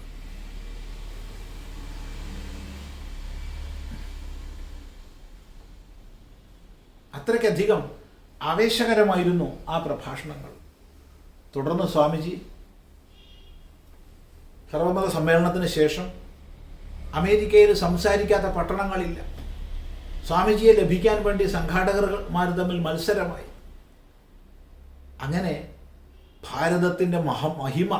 അത്രയ്ക്കധികം ആവേശകരമായിരുന്നു ആ പ്രഭാഷണങ്ങൾ. തുടർന്ന് സ്വാമിജി സർവമത സമ്മേളനത്തിന് ശേഷം അമേരിക്കയിൽ സംസാരിക്കാത്ത പട്ടണങ്ങളില്ല. സ്വാമിജിയെ ലഭിക്കാൻ വേണ്ടി സംഘാടകന്മാർ തമ്മിൽ മത്സരമായി. അങ്ങനെ ഭാരതത്തിൻ്റെ മഹിമ,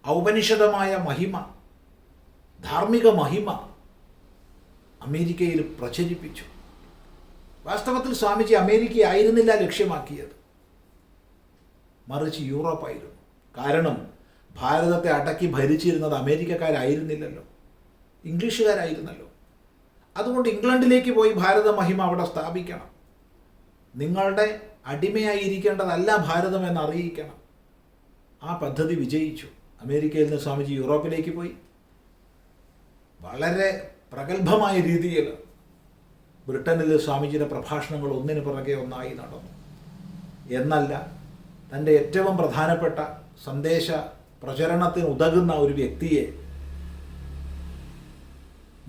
ഔപനിഷദമായ മഹിമ, ധാർമ്മിക മഹിമ അമേരിക്കയിൽ പ്രചരിപ്പിച്ചു. വാസ്തവത്തിൽ സ്വാമിജി അമേരിക്ക ആയിരുന്നില്ല ലക്ഷ്യമാക്കിയത്, മറിച്ച് യൂറോപ്പായിരുന്നു. കാരണം ഭാരതത്തെ അടക്കി ഭരിച്ചിരുന്നത് അമേരിക്കക്കാരായിരുന്നില്ലല്ലോ, ഇംഗ്ലീഷുകാരായിരുന്നല്ലോ. അതുകൊണ്ട് ഇംഗ്ലണ്ടിലേക്ക് പോയി ഭാരത മഹിമ അവിടെ സ്ഥാപിക്കണം. നിങ്ങളുടെ അടിമയായിരിക്കേണ്ടതല്ല ഭാരതം എന്നറിയിക്കണം. ആ പദ്ധതി വിജയിച്ചു. അമേരിക്കയിൽ നിന്ന് സ്വാമിജി യൂറോപ്പിലേക്ക് പോയി. വളരെ പ്രഗത്ഭമായ രീതിയിൽ ബ്രിട്ടനിൽ സ്വാമിജിയുടെ പ്രഭാഷണങ്ങൾ ഒന്നിനു പുറകെ ഒന്നായി നടന്നു. എന്നല്ല, തൻ്റെ ഏറ്റവും പ്രധാനപ്പെട്ട സന്ദേശ പ്രചരണത്തിന് ഉതകുന്ന ഒരു വ്യക്തിയെ,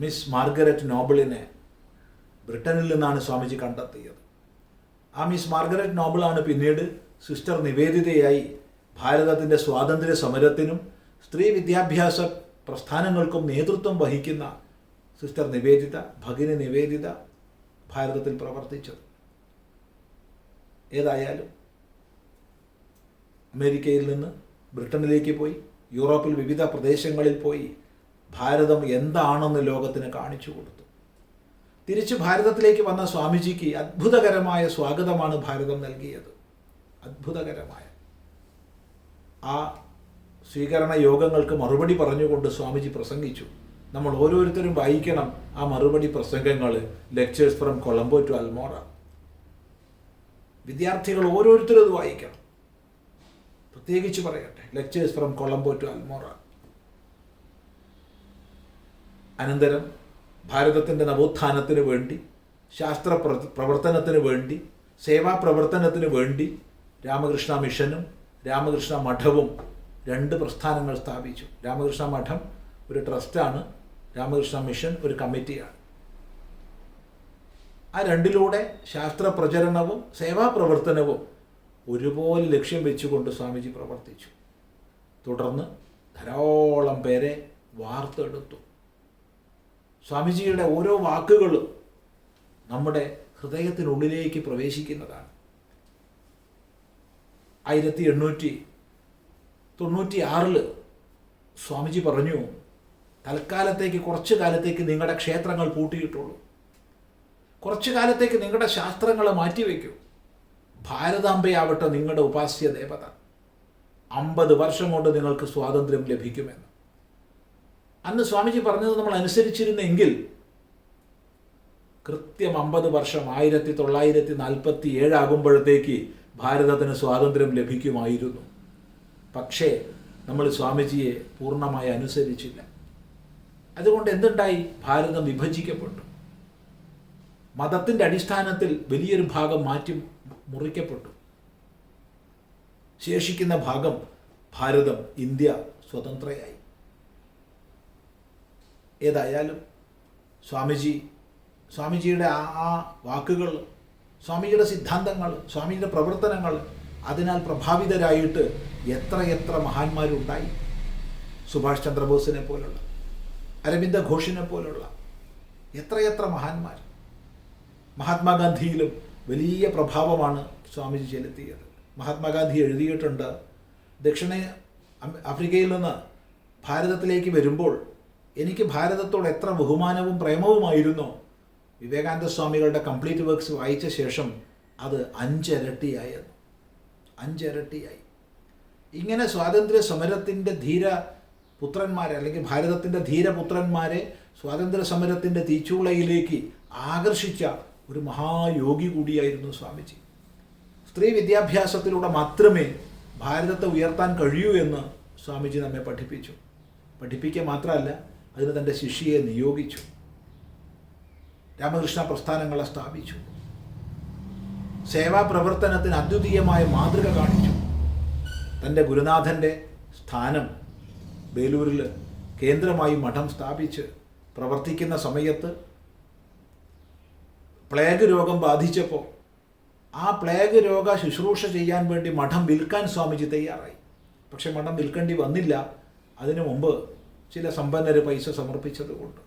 മിസ് മാർഗരറ്റ് നോബിളിനെ ബ്രിട്ടനിൽ നിന്നാണ് സ്വാമിജി കണ്ടെത്തിയത്. ആ മിസ് മാർഗരറ്റ് നോബിളാണ് പിന്നീട് സിസ്റ്റർ നിവേദിതയായി ഭാരതത്തിൻ്റെ സ്വാതന്ത്ര്യ സമരത്തിനും സ്ത്രീ വിദ്യാഭ്യാസ പ്രസ്ഥാനങ്ങൾക്കും നേതൃത്വം വഹിക്കുന്ന സിസ്റ്റർ നിവേദിത, ഭഗിനി നിവേദിത ഭാരതത്തിൽ പ്രവർത്തിച്ചത്. ഏതായാലും അമേരിക്കയിൽ നിന്ന് ബ്രിട്ടനിലേക്ക് പോയി, യൂറോപ്പിൽ വിവിധ പ്രദേശങ്ങളിൽ പോയി ഭാരതം എന്താണെന്ന് ലോകത്തിന് കാണിച്ചു കൊടുത്തു. തിരിച്ച് ഭാരതത്തിലേക്ക് വന്ന സ്വാമിജിക്ക് അത്ഭുതകരമായ സ്വാഗതമാണ് ഭാരതം നൽകിയത്. അത്ഭുതകരമായ ആ സ്വീകരണ യോഗങ്ങൾക്ക് മറുപടി പറഞ്ഞുകൊണ്ട് സ്വാമിജി പ്രസംഗിച്ചു. നമ്മൾ ഓരോരുത്തരും വായിക്കണം ആ മറുപടി പ്രസംഗങ്ങൾ. Lectures from Colombo to Almora. വിദ്യാർത്ഥികൾ ഓരോരുത്തരും അത് വായിക്കണം. പ്രത്യേകിച്ച് പറയട്ടെ, lectures from Colombo to Almora. അനന്തരം ഭാരതത്തിൻ്റെ നവോത്ഥാനത്തിന് വേണ്ടി, ശാസ്ത്ര പ്രവർത്തനത്തിന് വേണ്ടി, സേവാ പ്രവർത്തനത്തിന് വേണ്ടി രാമകൃഷ്ണ മിഷനും രാമകൃഷ്ണ മഠവും 2 പ്രസ്ഥാനങ്ങൾ സ്ഥാപിച്ചു. രാമകൃഷ്ണ മഠം ഒരു ട്രസ്റ്റാണ്, രാമകൃഷ്ണ മിഷൻ ഒരു കമ്മിറ്റിയാണ്. ആ 2ിലൂടെ ശാസ്ത്ര പ്രചരണവും സേവാ പ്രവർത്തനവും ഒരുപോലെ ലക്ഷ്യം വെച്ചുകൊണ്ട് സ്വാമിജി പ്രവർത്തിച്ചു. തുടർന്ന് ധാരാളം പേരെ വാർത്തെടുത്തു. സ്വാമിജിയുടെ ഓരോ വാക്കുകളും നമ്മുടെ ഹൃദയത്തിനുള്ളിലേക്ക് പ്രവേശിക്കുന്നതാണ്. 1896 സ്വാമിജി പറഞ്ഞു, തൽക്കാലത്തേക്ക് കുറച്ചു കാലത്തേക്ക് നിങ്ങളുടെ ക്ഷേത്രങ്ങൾ പൂട്ടിയിട്ടുള്ളൂ, കുറച്ചു കാലത്തേക്ക് നിങ്ങളുടെ ശാസ്ത്രങ്ങളെ മാറ്റിവെക്കൂ, ഭാരതാംബയാവട്ടെ നിങ്ങളുടെ ഉപാസ്യ ദേവത, 50 വർഷം കൊണ്ട് നിങ്ങൾക്ക് സ്വാതന്ത്ര്യം ലഭിക്കുമെന്ന്. അന്ന് സ്വാമിജി പറഞ്ഞത് നമ്മൾ അനുസരിച്ചിരുന്നെങ്കിൽ കൃത്യം 50 വർഷം 1947 ആകുമ്പോഴത്തേക്ക് ഭാരതത്തിന് സ്വാതന്ത്ര്യം ലഭിക്കുമായിരുന്നു. പക്ഷേ നമ്മൾ സ്വാമിജിയെ പൂർണ്ണമായി അനുസരിച്ചില്ല. അതുകൊണ്ട് എന്തുണ്ടായി? ഭാരതം വിഭജിക്കപ്പെട്ടു. മതത്തിൻ്റെ അടിസ്ഥാനത്തിൽ വലിയൊരു ഭാഗം മാറ്റി മുറിക്കപ്പെട്ടു. ശേഷിക്കുന്ന ഭാഗം ഭാരതം, ഇന്ത്യ സ്വതന്ത്രയായി. ഏതായാലും സ്വാമിജിയുടെ ആ വാക്കുകൾ, സ്വാമിജിയുടെ സിദ്ധാന്തങ്ങൾ, സ്വാമിജിയുടെ പ്രവർത്തനങ്ങൾ, അതിനാൽ പ്രഭാവിതരായിട്ട് എത്ര മഹാന്മാരുണ്ടായി. സുഭാഷ് ചന്ദ്രബോസിനെ പോലുള്ള, അരവിന്ദ ഘോഷിനെ പോലുള്ള എത്ര മഹാന്മാർ. മഹാത്മാഗാന്ധിയിലും വലിയ പ്രഭാവമാണ് സ്വാമിജി ചെലുത്തിയത്. മഹാത്മാഗാന്ധി എഴുതിയിട്ടുണ്ട്, ദക്ഷിണ ആഫ്രിക്കയിൽ നിന്ന് ഭാരതത്തിലേക്ക് വരുമ്പോൾ എനിക്ക് ഭാരതത്തോട് എത്ര ബഹുമാനവും പ്രേമവുമായിരുന്നോ, വിവേകാനന്ദ സ്വാമികളുടെ കംപ്ലീറ്റ് വർക്ക്സ് വായിച്ച ശേഷം അത് 5 ഇരട്ടിയായെന്ന്. 5 ഇരട്ടിയായി. ഇങ്ങനെ സ്വാതന്ത്ര്യ സമരത്തിൻ്റെ ധീരപുത്രന്മാരെ, അല്ലെങ്കിൽ ഭാരതത്തിൻ്റെ ധീരപുത്രന്മാരെ സ്വാതന്ത്ര്യ സമരത്തിൻ്റെ തീച്ചൂളയിലേക്ക് ആകർഷിച്ച ഒരു മഹായോഗി കൂടിയായിരുന്നു സ്വാമിജി. സ്ത്രീ വിദ്യാഭ്യാസത്തിലൂടെ മാത്രമേ ഭാരതത്തെ ഉയർത്താൻ കഴിയൂ എന്ന് സ്വാമിജി നമ്മെ പഠിപ്പിച്ചു. പഠിപ്പിക്കുക മാത്രമല്ല, അതിന് തൻ്റെ ശിഷ്യയെ നിയോഗിച്ചു. രാമകൃഷ്ണ പ്രസ്ഥാനങ്ങളെ സ്ഥാപിച്ചു. സേവാപ്രവർത്തനത്തിന് അദ്വിതീയമായ മാതൃക കാണിച്ചു. തൻ്റെ ഗുരുനാഥൻ്റെ സ്ഥാനം ബേലൂരിൽ കേന്ദ്രമായി മഠം സ്ഥാപിച്ച് പ്രവർത്തിക്കുന്ന സമയത്ത് പ്ലേഗ് രോഗം ബാധിച്ചപ്പോൾ ആ പ്ലേഗ് രോഗ ശുശ്രൂഷ ചെയ്യാൻ വേണ്ടി മഠം വിൽക്കാൻ സ്വാമിജി തയ്യാറായി. പക്ഷെ മഠം വിൽക്കേണ്ടി വന്നില്ല. അതിനു മുമ്പ് ചില സമ്പന്നർ പൈസ സമർപ്പിച്ചതുകൊണ്ട്.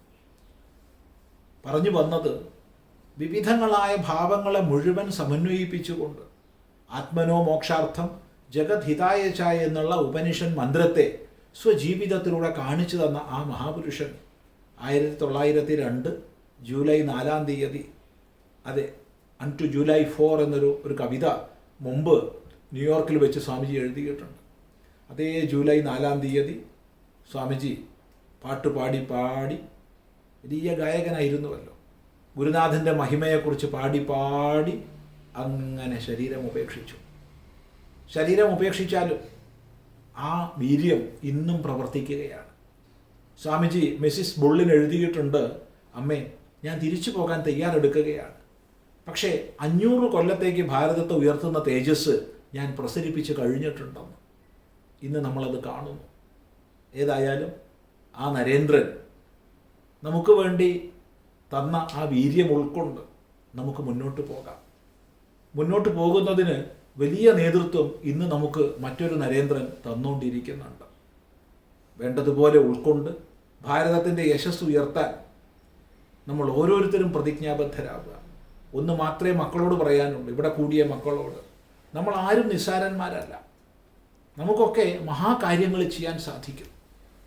പറഞ്ഞു വന്നത്, വിവിധങ്ങളായ ഭാവങ്ങളെ മുഴുവൻ സമന്വയിപ്പിച്ചുകൊണ്ട് ആത്മനോ മോക്ഷാർത്ഥം ജഗത് ഹിതായ ച എന്നുള്ള ഉപനിഷൻ മന്ത്രത്തെ സ്വജീവിതത്തിലൂടെ കാണിച്ചു തന്ന ആ മഹാപുരുഷൻ 1902 ജൂലൈ 4-ാം തീയതി, അതെ, അൺടു ജൂലൈ 4 എന്നൊരു കവിത മുമ്പ് ന്യൂയോർക്കിൽ വെച്ച് സ്വാമിജി എഴുതിയിട്ടുണ്ട്. അതേ ജൂലൈ 4-ാം തീയതി സ്വാമിജി പാട്ടുപാടി വലിയ ഗായകനായിരുന്നുവല്ലോ. ഗുരുനാഥൻ്റെ മഹിമയെക്കുറിച്ച് പാടി അങ്ങനെ ശരീരം ഉപേക്ഷിച്ചു. ശരീരം ഉപേക്ഷിച്ചാലും ആ വീര്യം ഇന്നും പ്രവർത്തിക്കുകയാണ്. സ്വാമിജി മിസ്സിസ് ബുള്ളിന് എഴുതിയിട്ടുണ്ട്, അമ്മേ, ഞാൻ തിരിച്ചു പോകാൻ തയ്യാറെടുക്കുകയാണ്. പക്ഷേ 500 കൊല്ലത്തേക്ക് ഭാരതത്തെ ഉയർത്തുന്ന തേജസ് ഞാൻ പ്രസരിപ്പിച്ച് കഴിഞ്ഞിട്ടുണ്ടെന്ന്. ഇന്ന് നമ്മളത് കാണുന്നു. ഏതായാലും ആ നരേന്ദ്രൻ നമുക്ക് വേണ്ടി തന്ന ആ വീര്യം ഉൾക്കൊണ്ട് നമുക്ക് മുന്നോട്ട് പോകാം. മുന്നോട്ട് പോകുന്നതിന് വലിയ നേതൃത്വം ഇന്ന് നമുക്ക് മറ്റൊരു നരേന്ദ്രൻ തന്നുകൊണ്ടിരിക്കുന്നുണ്ട്. വേണ്ടതുപോലെ ഉൾക്കൊണ്ട് ഭാരതത്തിൻ്റെ യശസ് ഉയർത്താൻ നമ്മൾ ഓരോരുത്തരും പ്രതിജ്ഞാബദ്ധരാകുക. ഒന്ന് മാത്രമേ മക്കളോട് പറയാനുള്ളൂ, ഇവിടെ കൂടിയ മക്കളോട്, നമ്മൾ ആരും നിസ്സാരന്മാരല്ല. നമുക്കൊക്കെ മഹാകാര്യങ്ങൾ ചെയ്യാൻ സാധിക്കും.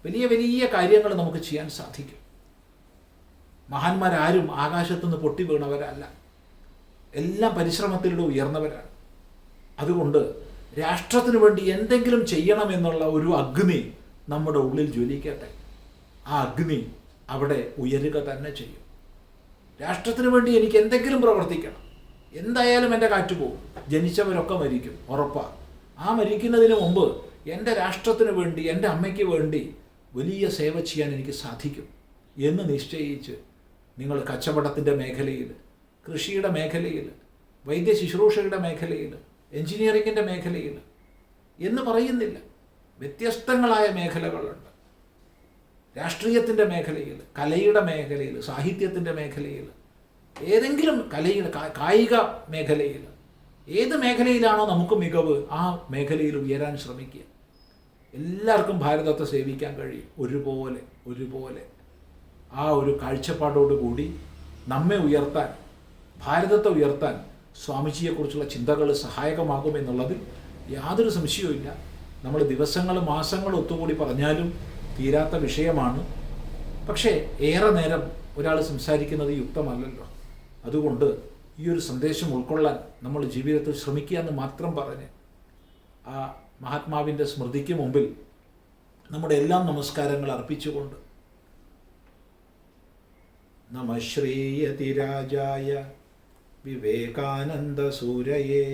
വലിയ കാര്യങ്ങൾ നമുക്ക് ചെയ്യാൻ സാധിക്കും. മഹാന്മാരാരും ആകാശത്തുനിന്ന് പൊട്ടി വീണവരല്ല. എല്ലാം പരിശ്രമത്തിലൂടെ ഉയർന്നവരാണ്. അതുകൊണ്ട് രാഷ്ട്രത്തിന് വേണ്ടി എന്തെങ്കിലും ചെയ്യണമെന്നുള്ള ഒരു അഗ്നി നമ്മുടെ ഉള്ളിൽ ജ്വലിക്കട്ടെ. ആ അഗ്നി അവിടെ ഉയരുക തന്നെ ചെയ്യും. രാഷ്ട്രത്തിന് വേണ്ടി എനിക്ക് എന്തെങ്കിലും പ്രവർത്തിക്കണം. എന്തായാലും എൻ്റെ കാറ്റ് പോകും. ജനിച്ചവരൊക്കെ മരിക്കും, ഉറപ്പാണ്. ആ മരിക്കുന്നതിന് മുമ്പ് എൻ്റെ രാഷ്ട്രത്തിന് വേണ്ടി, എൻ്റെ അമ്മയ്ക്ക് വേണ്ടി വലിയ സേവ ചെയ്യാൻ എനിക്ക് സാധിക്കും എന്ന് നിശ്ചയിച്ച് നിങ്ങൾ കച്ചവടത്തിൻ്റെ മേഖലയിൽ, കൃഷിയുടെ മേഖലയിൽ, വൈദ്യ ശുശ്രൂഷയുടെ മേഖലയിൽ, എൻജിനീയറിങ്ങിൻ്റെ മേഖലയിൽ എന്ന് പറയുന്നില്ല, വ്യത്യസ്തങ്ങളായ മേഖലകളുണ്ട്. രാഷ്ട്രീയത്തിൻ്റെ മേഖലയിൽ, കലയുടെ മേഖലയിൽ, സാഹിത്യത്തിൻ്റെ മേഖലയിൽ, ഏതെങ്കിലും കലയിൽ, കായിക മേഖലയിൽ, ഏത് മേഖലയിലാണോ നമുക്ക് മികവ് ആ മേഖലയിൽ ഉയരാൻ ശ്രമിക്കുക. എല്ലാവർക്കും ഭാരതത്തെ സേവിക്കാൻ കഴിയും. ഒരുപോലെ ആ ഒരു കാഴ്ചപ്പാടോടുകൂടി നമ്മെ ഉയർത്താൻ, ഭാരതത്തെ ഉയർത്താൻ സ്വാമിജിയെക്കുറിച്ചുള്ള ചിന്തകൾ സഹായകമാകുമെന്നുള്ളതിൽ യാതൊരു സംശയവുമില്ല. നമ്മൾ ദിവസങ്ങൾ മാസങ്ങൾ ഒത്തുകൂടി പറഞ്ഞാലും തീരാത്ത വിഷയമാണ്. പക്ഷേ ഏറെ നേരം ഒരാൾ സംസാരിക്കുന്നത് യുക്തമല്ലല്ലോ. അതുകൊണ്ട് ഈ ഒരു സന്ദേശം ഉൾക്കൊള്ളാൻ നമ്മൾ ജീവിതത്തിൽ ശ്രമിക്കുക എന്ന് മാത്രം പറഞ്ഞ് ആ മഹാത്മാവിൻ്റെ സ്മൃതിക്ക് മുമ്പിൽ നമ്മുടെ എല്ലാം നമസ്കാരങ്ങൾ അർപ്പിച്ചുകൊണ്ട് നമഃ ശ്രീയതിരാജായ വിവേകാനന്ദ സൂരയേ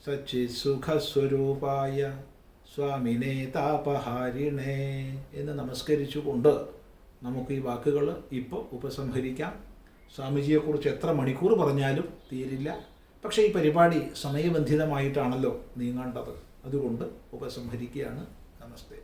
സച്ചിത്സുഖസ്വരൂപായ സ്വാമിനേ താപഹാരിണേ എന്ന് നമസ്കരിച്ചുകൊണ്ട് നമുക്ക് ഈ വാക്കുകൾ ഇപ്പോൾ ഉപസംഹരിക്കാം. സ്വാമിജിയെക്കുറിച്ച് എത്ര മണിക്കൂർ പറഞ്ഞാലും തീരില്ല. പക്ഷേ ഈ പരിപാടി സമയബന്ധിതമായിട്ടാണല്ലോ നീങ്ങേണ്ടത്. അതുകൊണ്ട് ഉപസംഹരിക്കുകയാണ്. നമസ്തേ.